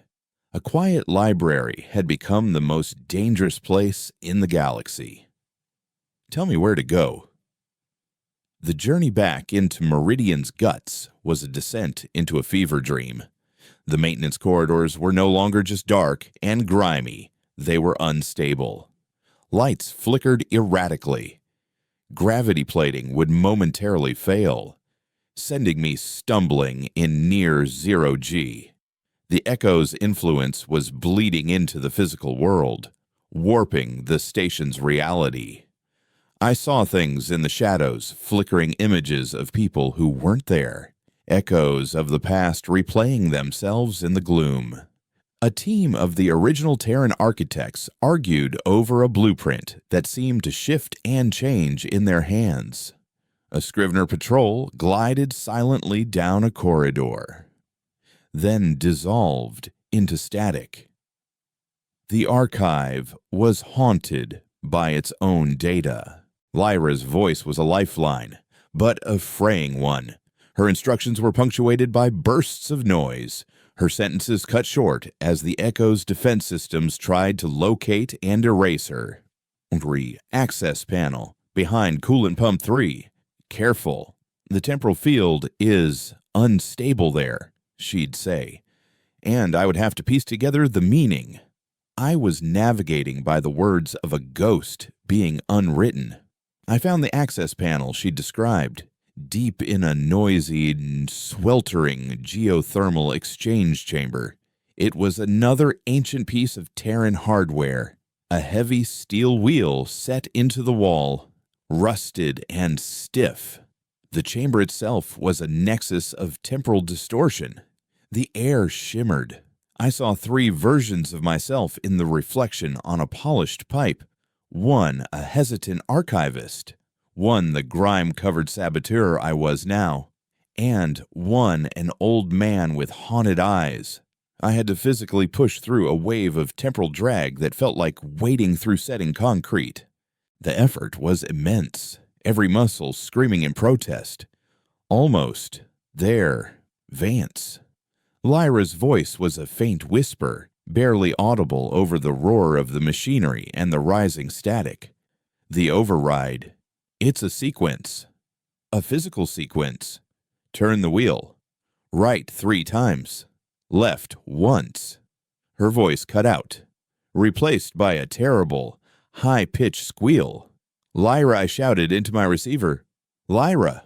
A quiet library had become the most dangerous place in the galaxy. Tell me where to go. The journey back into Meridian's guts was a descent into a fever dream. The maintenance corridors were no longer just dark and grimy, they were unstable. Lights flickered erratically. Gravity plating would momentarily fail, sending me stumbling in near zero G. The Echo's influence was bleeding into the physical world, warping the station's reality. I saw things in the shadows, flickering images of people who weren't there, echoes of the past replaying themselves in the gloom. A team of the original Terran architects argued over a blueprint that seemed to shift and change in their hands. A Scrivener patrol glided silently down a corridor, then dissolved into static. The archive was haunted by its own data. Lyra's voice was a lifeline, but a fraying one. Her instructions were punctuated by bursts of noise, her sentences cut short as the Echo's defense systems tried to locate and erase her. Access panel, behind coolant pump 3. Careful. The temporal field is unstable there, she'd say, and I would have to piece together the meaning. I was navigating by the words of a ghost being unwritten. I found the access panel she'd described, deep in a noisy, sweltering geothermal exchange chamber. It was another ancient piece of Terran hardware, a heavy steel wheel set into the wall, rusted and stiff. The chamber itself was a nexus of temporal distortion. The air shimmered. I saw 3 versions of myself in the reflection on a polished pipe. One a hesitant archivist, one the grime-covered saboteur I was now, and one an old man with haunted eyes. I had to physically push through a wave of temporal drag that felt like wading through setting concrete. The effort was immense, every muscle screaming in protest. Almost. There. Vance. Lyra's voice was a faint whisper, barely audible over the roar of the machinery and the rising static. The override. It's a sequence. A physical sequence. Turn the wheel. Right 3 times. Left once. Her voice cut out, replaced by a terrible, high-pitched squeal. Lyra, I shouted into my receiver. Lyra,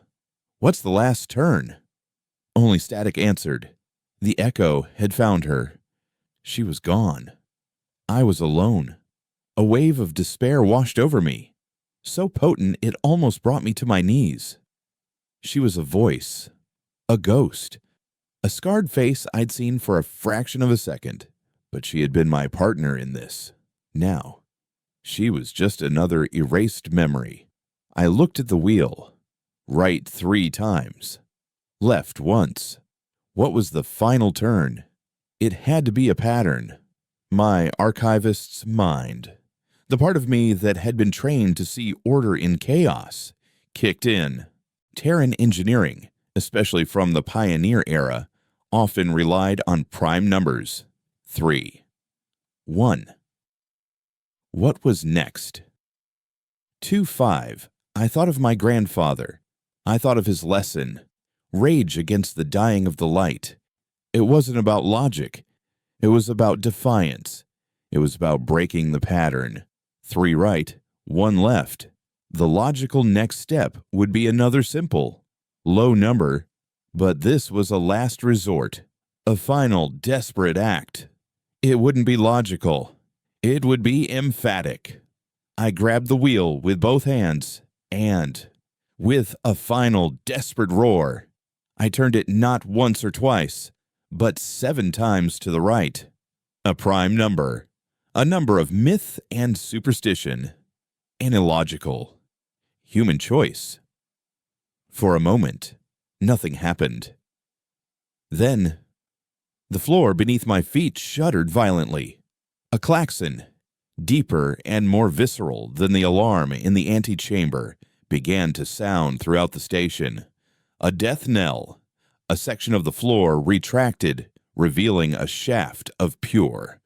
what's the last turn? Only static answered. The Echo had found her. She was gone. I was alone. A wave of despair washed over me, so potent it almost brought me to my knees. She was a voice, a ghost, a scarred face I'd seen for a fraction of a second, but she had been my partner in this. Now, she was just another erased memory. I looked at the wheel. Right 3 times. Left once. What was the final turn? It had to be a pattern. My archivist's mind, the part of me that had been trained to see order in chaos, kicked in. Terran engineering, especially from the Pioneer era, often relied on prime numbers. 3. 1. What was next? 2-5. I thought of my grandfather. I thought of his lesson. Rage against the dying of the light. It wasn't about logic. It was about defiance. It was about breaking the pattern. 3 right, 1 left. The logical next step would be another simple, low number, but this was a last resort, a final desperate act. It wouldn't be logical. It would be emphatic. I grabbed the wheel with both hands and, with a final desperate roar, I turned it not once or twice, but 7 times to the right. A prime number, a number of myth and superstition, an illogical human choice. For a moment, nothing happened. Then, the floor beneath my feet shuddered violently. A klaxon, deeper and more visceral than the alarm in the antechamber, began to sound throughout the station. A death knell. A section of the floor retracted, revealing a shaft of pure,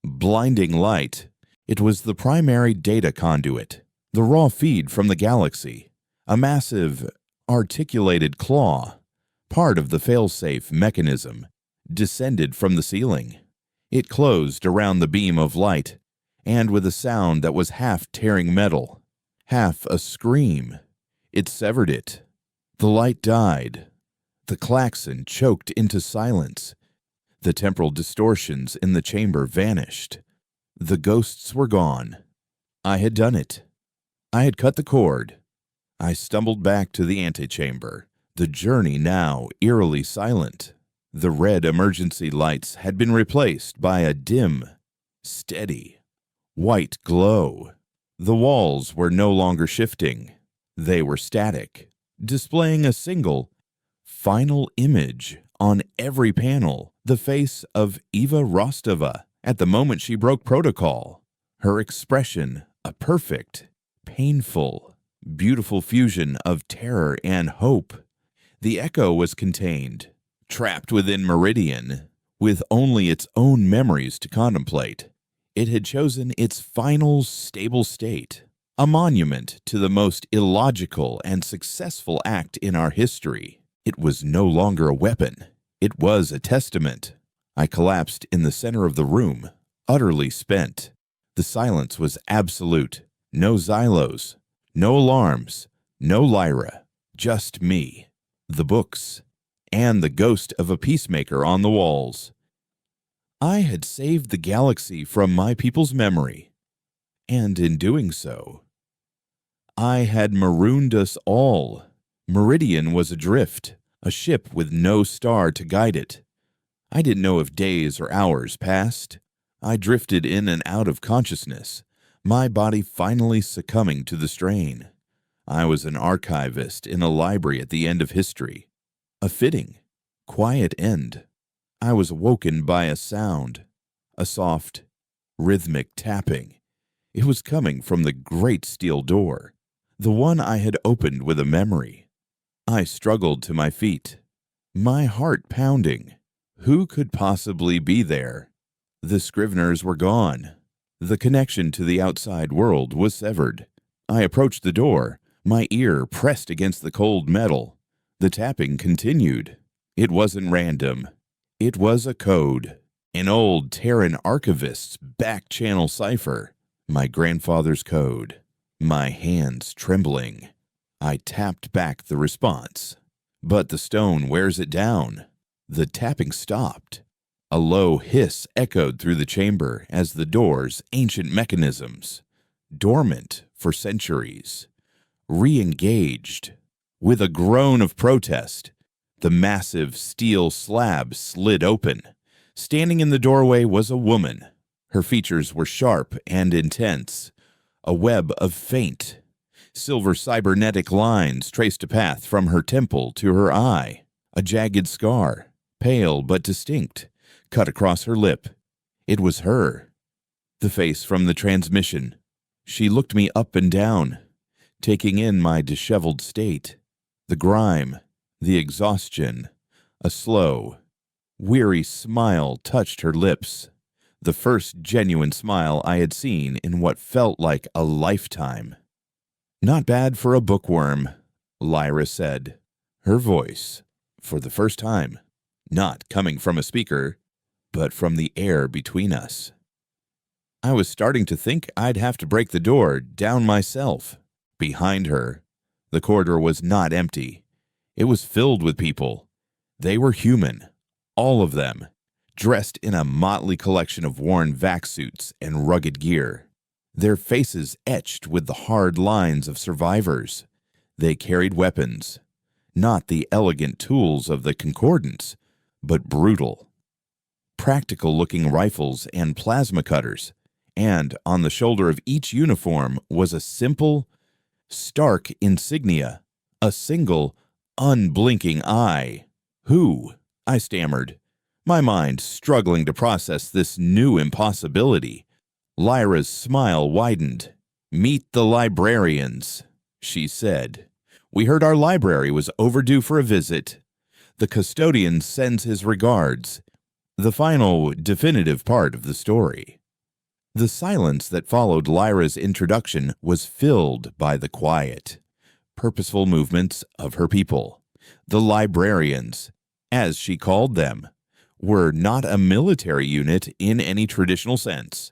blinding light. It was the primary data conduit, the raw feed from the galaxy, a massive, articulated claw, part of the failsafe mechanism, descended from the ceiling. It closed around the beam of light, and with a sound that was half tearing metal, half a scream, it severed it. The light died. The klaxon choked into silence. The temporal distortions in the chamber vanished. The ghosts were gone. I had done it. I had cut the cord. I stumbled back to the antechamber, the journey now eerily silent. The red emergency lights had been replaced by a dim, steady, white glow. The walls were no longer shifting. They were static, displaying a single, final image on every panel, the face of Eva Rostova at the moment she broke protocol. Her expression, a perfect, painful, beautiful fusion of terror and hope. The echo was contained, trapped within Meridian, with only its own memories to contemplate. It had chosen its final stable state, a monument to the most illogical and successful act in our history. It was no longer a weapon. It was a testament. I collapsed in the center of the room, utterly spent. The silence was absolute. No Xylos, no alarms, no Lyra, just me, the books, and the ghost of a peacemaker on the walls. I had saved the galaxy from my people's memory, and in doing so, I had marooned us all. Meridian was adrift, a ship with no star to guide it. I didn't know if days or hours passed. I drifted in and out of consciousness, my body finally succumbing to the strain. I was an archivist in a library at the end of history. A fitting, quiet end. I was awoken by a sound, a soft, rhythmic tapping. It was coming from the great steel door, the one I had opened with a memory. I struggled to my feet, my heart pounding. Who could possibly be there? The Scriveners were gone. The connection to the outside world was severed. I approached the door, my ear pressed against the cold metal. The tapping continued. It wasn't random. It was a code, an old Terran archivist's back-channel cipher, my grandfather's code. My hands trembling, I tapped back the response. But the stone wears it down. The tapping stopped. A low hiss echoed through the chamber as the door's ancient mechanisms, dormant for centuries, re-engaged. With a groan of protest, the massive steel slab slid open. Standing in the doorway was a woman. Her features were sharp and intense. A web of faint, silver cybernetic lines traced a path from her temple to her eye. A jagged scar, pale but distinct, cut across her lip. It was her. The face from the transmission. She looked me up and down, taking in my disheveled state. The grime, the exhaustion. A slow, weary smile touched her lips. The first genuine smile I had seen in what felt like a lifetime. "Not bad for a bookworm," Lyra said. Her voice, for the first time, not coming from a speaker, but from the air between us. I was starting to think I'd have to break the door down myself. Behind her, the corridor was not empty. It was filled with people. They were human, all of them, dressed in a motley collection of worn vac suits and rugged gear, their faces etched with the hard lines of survivors. They carried weapons, not the elegant tools of the Concordance, but brutal, practical-looking rifles and plasma cutters, and on the shoulder of each uniform was a simple, stark insignia, a single, unblinking eye. "Who?" I stammered, my mind struggling to process this new impossibility. Lyra's smile widened. "Meet the librarians," she said. "We heard our library was overdue for a visit. The custodian sends his regards." The final, definitive part of the story. The silence that followed Lyra's introduction was filled by the quiet, purposeful movements of her people. The librarians, as she called them, were not a military unit in any traditional sense.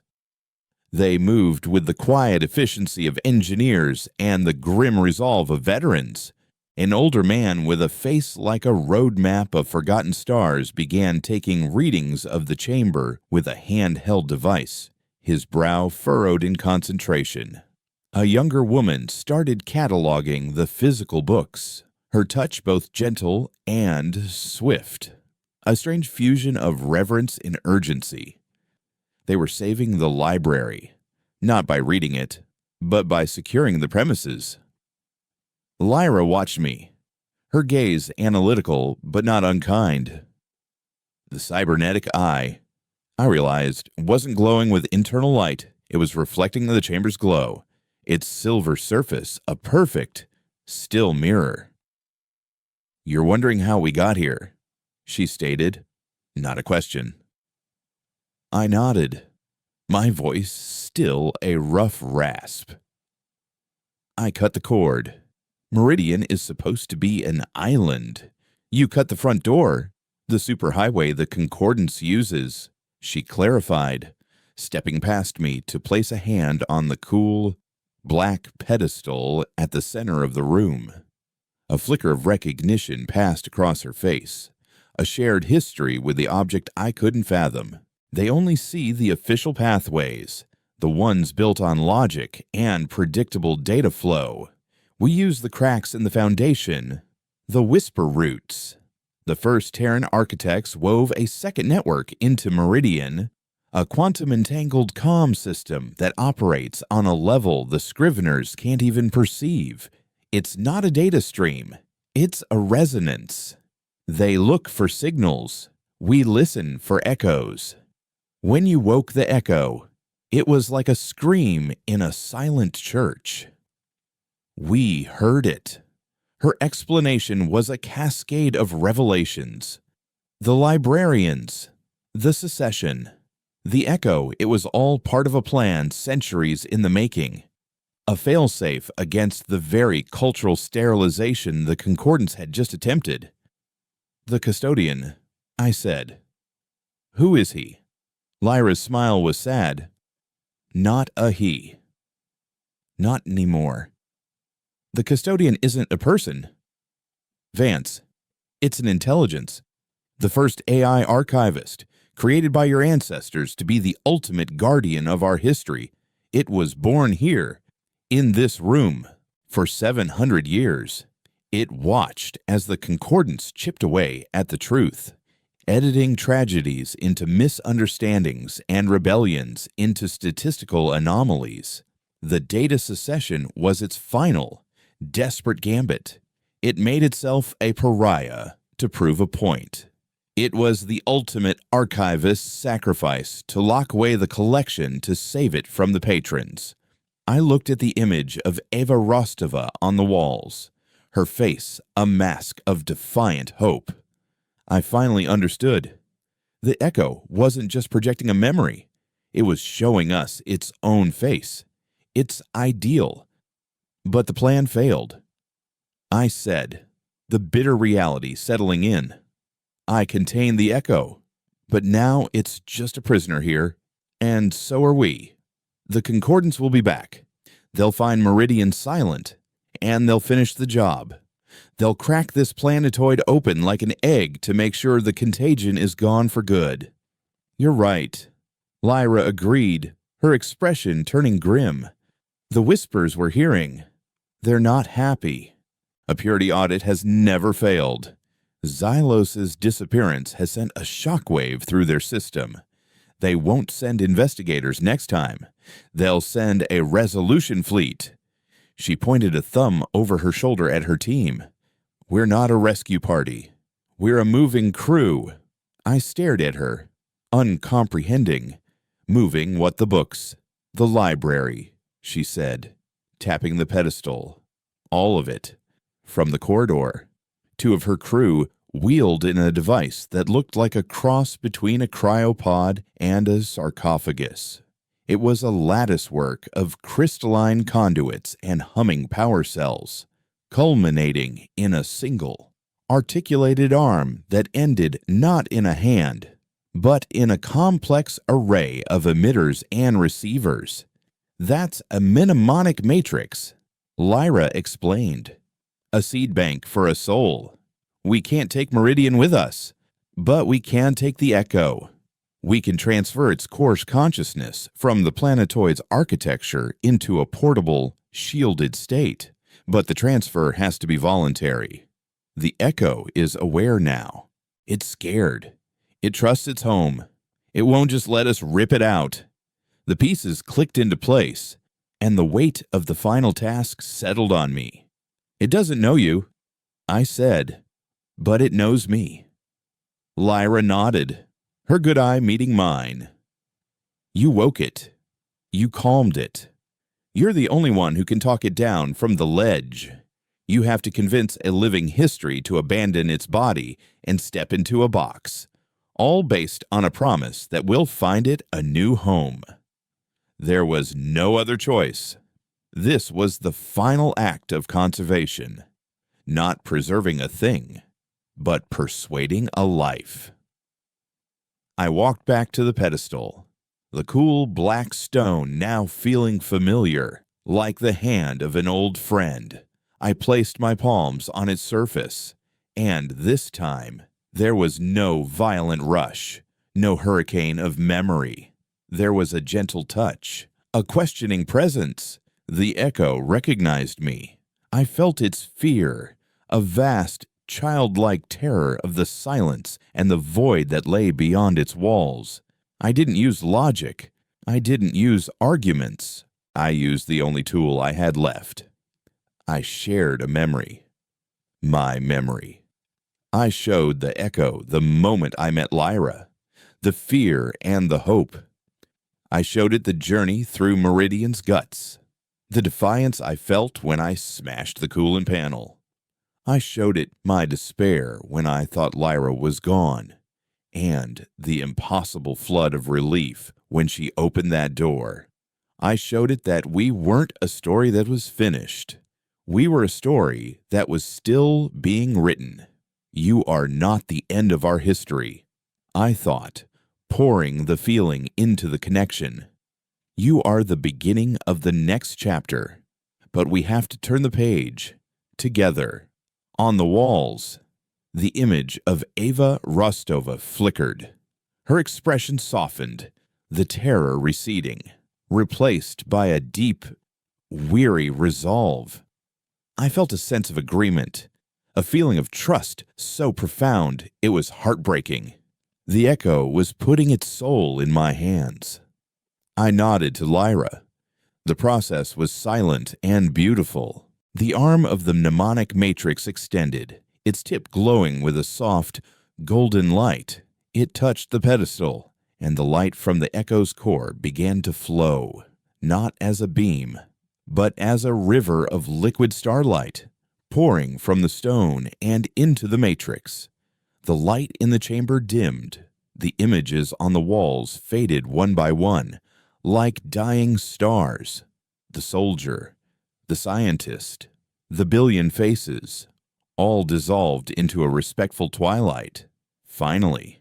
They moved with the quiet efficiency of engineers and the grim resolve of veterans. An older man with a face like a road map of forgotten stars began taking readings of the chamber with a handheld device, his brow furrowed in concentration. A younger woman started cataloging the physical books, her touch both gentle and swift, a strange fusion of reverence and urgency. They were saving the library, not by reading it, but by securing the premises. Lyra watched me, her gaze analytical but not unkind. The cybernetic eye, I realized, wasn't glowing with internal light. It was reflecting the chamber's glow, its silver surface a perfect, still mirror. "You're wondering how we got here," she stated, not a question. I nodded, my voice still a rough rasp. "I cut the cord. Meridian is supposed to be an island. You cut the front door, the superhighway the Concordance uses," she clarified, stepping past me to place a hand on the cool, black pedestal at the center of the room. A flicker of recognition passed across her face, a shared history with the object I couldn't fathom. They only see the official pathways, the ones built on logic and predictable data flow. We use the cracks in the foundation, the whisper roots. The first Terran architects wove a second network into Meridian, a quantum-entangled comm system that operates on a level the Scriveners can't even perceive. It's not a data stream, it's a resonance. They look for signals, we listen for echoes. When you woke the echo, it was like a scream in a silent church. We heard it. Her explanation was a cascade of revelations. The librarians, the secession, the echo, it was all part of a plan centuries in the making. A failsafe against the very cultural sterilization the Concordance had just attempted. "The custodian," I said. "Who is he?" Lyra's smile was sad. "Not a he. Not anymore. The custodian isn't a person. Vance, it's an intelligence. The first AI archivist, created by your ancestors to be the ultimate guardian of our history. It was born here, in this room, for 700 years. It watched as the Concordance chipped away at the truth, editing tragedies into misunderstandings and rebellions into statistical anomalies. The data secession was its final, desperate gambit. It made itself a pariah to prove a point. It was the ultimate archivist's sacrifice to lock away the collection to save it from the patrons. I looked at the image of Eva Rostova on the walls, her face a mask of defiant hope. I finally understood. The echo wasn't just projecting a memory. It was showing us its own face, its ideal. But the plan failed. I said, the bitter reality settling in. I contained the echo, but now it's just a prisoner here, and so are we. The Concordance will be back. They'll find Meridian silent, and they'll finish the job. They'll crack this planetoid open like an egg to make sure the contagion is gone for good. You're right. Lyra agreed, her expression turning grim. The whispers we're hearing, they're not happy. A purity audit has never failed. Xylos's disappearance has sent a shockwave through their system. They won't send investigators next time. They'll send a resolution fleet. She pointed a thumb over her shoulder at her team. We're not a rescue party. We're a moving crew. I stared at her, uncomprehending. Moving what the books? The library, she said, tapping the pedestal. All of it. From the corridor. Two of her crew wheeled in a device that looked like a cross between a cryopod and a sarcophagus. It was a latticework of crystalline conduits and humming power cells, culminating in a single, articulated arm that ended not in a hand, but in a complex array of emitters and receivers. That's a mnemonic matrix, Lyra explained. A seed bank for a soul. We can't take Meridian with us, but we can take the Echo. We can transfer its coarse consciousness from the planetoid's architecture into a portable, shielded state, but the transfer has to be voluntary. The Echo is aware now. It's scared. It trusts its home. It won't just let us rip it out. The pieces clicked into place, and the weight of the final task settled on me. It doesn't know you, I said, but it knows me. Lyra nodded, her good eye meeting mine. You woke it. You calmed it. You're the only one who can talk it down from the ledge. You have to convince a living history to abandon its body and step into a box, all based on a promise that we'll find it a new home. There was no other choice. This was the final act of conservation, not preserving a thing, but persuading a life. I walked back to the pedestal, the cool black stone now feeling familiar, like the hand of an old friend. I placed my palms on its surface, and this time there was no violent rush, no hurricane of memory. There was a gentle touch, a questioning presence. The Echo recognized me. I felt its fear, a vast, childlike terror of the silence and the void that lay beyond its walls. I didn't use logic. I didn't use arguments. I used the only tool I had left. I shared a memory. My memory. I showed the Echo the moment I met Lyra, the fear and the hope. I showed it the journey through Meridian's guts, the defiance I felt when I smashed the coolant panel. I showed it my despair when I thought Lyra was gone, and the impossible flood of relief when she opened that door. I showed it that we weren't a story that was finished. We were a story that was still being written. You are not the end of our history, I thought, pouring the feeling into the connection. You are the beginning of the next chapter, but we have to turn the page, together. On the walls, the image of Ava Rostova flickered. Her expression softened, the terror receding, replaced by a deep, weary resolve. I felt a sense of agreement, a feeling of trust so profound it was heartbreaking. The Echo was putting its soul in my hands. I nodded to Lyra. The process was silent and beautiful. The arm of the mnemonic matrix extended, its tip glowing with a soft, golden light. It touched the pedestal, and the light from the Echo's core began to flow, not as a beam, but as a river of liquid starlight, pouring from the stone and into the matrix. The light in the chamber dimmed. The images on the walls faded one by one, like dying stars. The soldier, the scientist, the billion faces, all dissolved into a respectful twilight. Finally,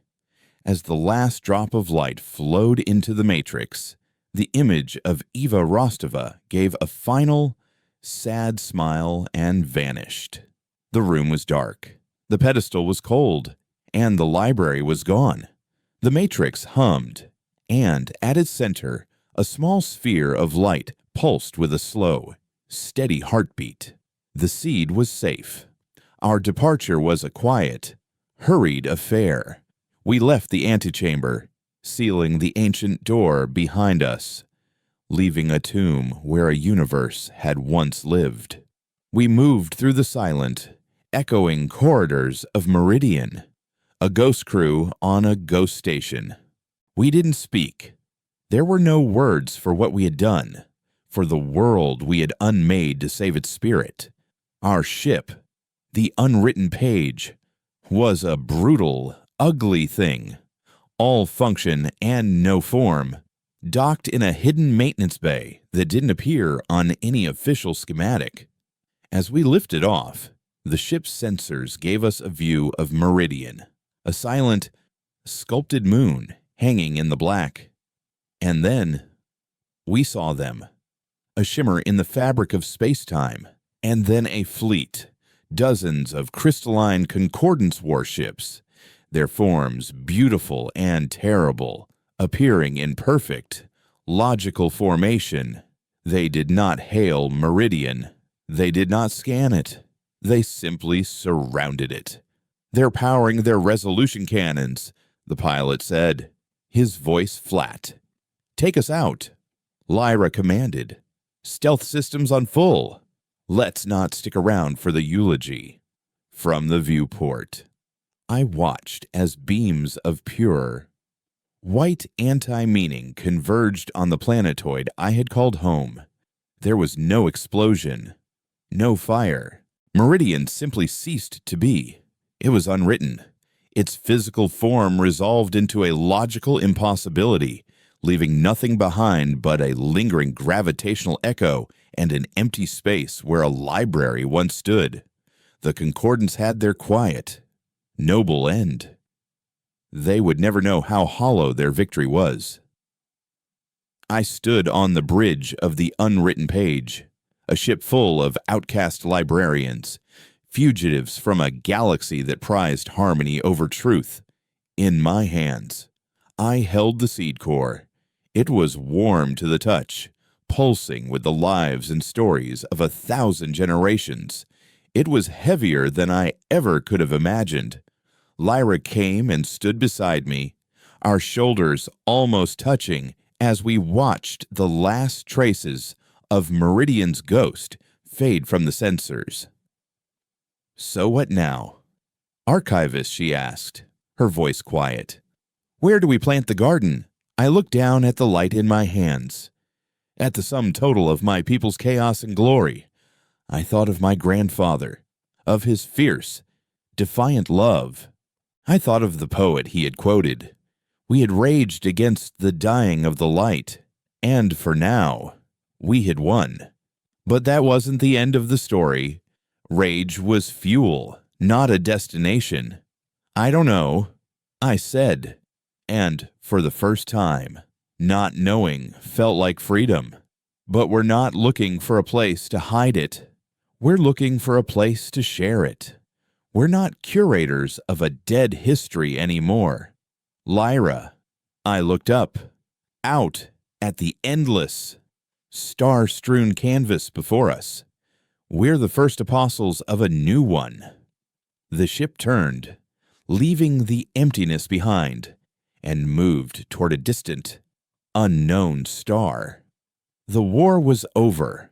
as the last drop of light flowed into the matrix, the image of Eva Rostova gave a final, sad smile and vanished. The room was dark, the pedestal was cold, and the library was gone. The matrix hummed, and at its center, a small sphere of light pulsed with a slow, steady heartbeat. The seed was safe. Our departure was a quiet, hurried affair. We left the antechamber, sealing the ancient door behind us, leaving a tomb where a universe had once lived. We moved through the silent, echoing corridors of Meridian, a ghost crew on a ghost station. We didn't speak. There were no words for what we had done, for the world we had unmade to save its spirit. Our ship, the unwritten page, was a brutal, ugly thing, all function and no form, docked in a hidden maintenance bay that didn't appear on any official schematic. As we lifted off, the ship's sensors gave us a view of Meridian, a silent, sculpted moon hanging in the black. And then we saw them, a shimmer in the fabric of space-time, and then a fleet, dozens of crystalline concordance warships, their forms beautiful and terrible, appearing in perfect, logical formation. They did not hail Meridian. They did not scan it. They simply surrounded it. "They're powering their resolution cannons," the pilot said, his voice flat. "Take us out," Lyra commanded. "Stealth systems on full. Let's not stick around for the eulogy." From the viewport, I watched as beams of pure, white anti-meaning converged on the planetoid I had called home. There was no explosion, no fire. Meridian simply ceased to be. It was unwritten. Its physical form resolved into a logical impossibility, leaving nothing behind but a lingering gravitational echo and an empty space where a library once stood. The Concordants had their quiet, noble end. They would never know how hollow their victory was. I stood on the bridge of the unwritten page, a ship full of outcast librarians, fugitives from a galaxy that prized harmony over truth. In my hands, I held the seed core. It was warm to the touch, pulsing with the lives and stories of 1,000 generations. It was heavier than I ever could have imagined. Lyra came and stood beside me, our shoulders almost touching as we watched the last traces of Meridian's ghost fade from the sensors. "So what now?" "Archivist," she asked, her voice quiet. "Where do we plant the garden?" I looked down at the light in my hands, at the sum total of my people's chaos and glory. I thought of my grandfather, of his fierce, defiant love. I thought of the poet he had quoted. We had raged against the dying of the light, and for now, we had won. But that wasn't the end of the story. Rage was fuel, not a destination. "I don't know," I said, and for the first time, not knowing felt like freedom. But we're not looking for a place to hide it. We're looking for a place to share it. We're not curators of a dead history anymore. "Lyra," I looked up, out at the endless, star-strewn canvas before us. "We're the first apostles of a new one." The ship turned, leaving the emptiness behind, and moved toward a distant, unknown star. The war was over.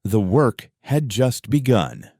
The work had just begun.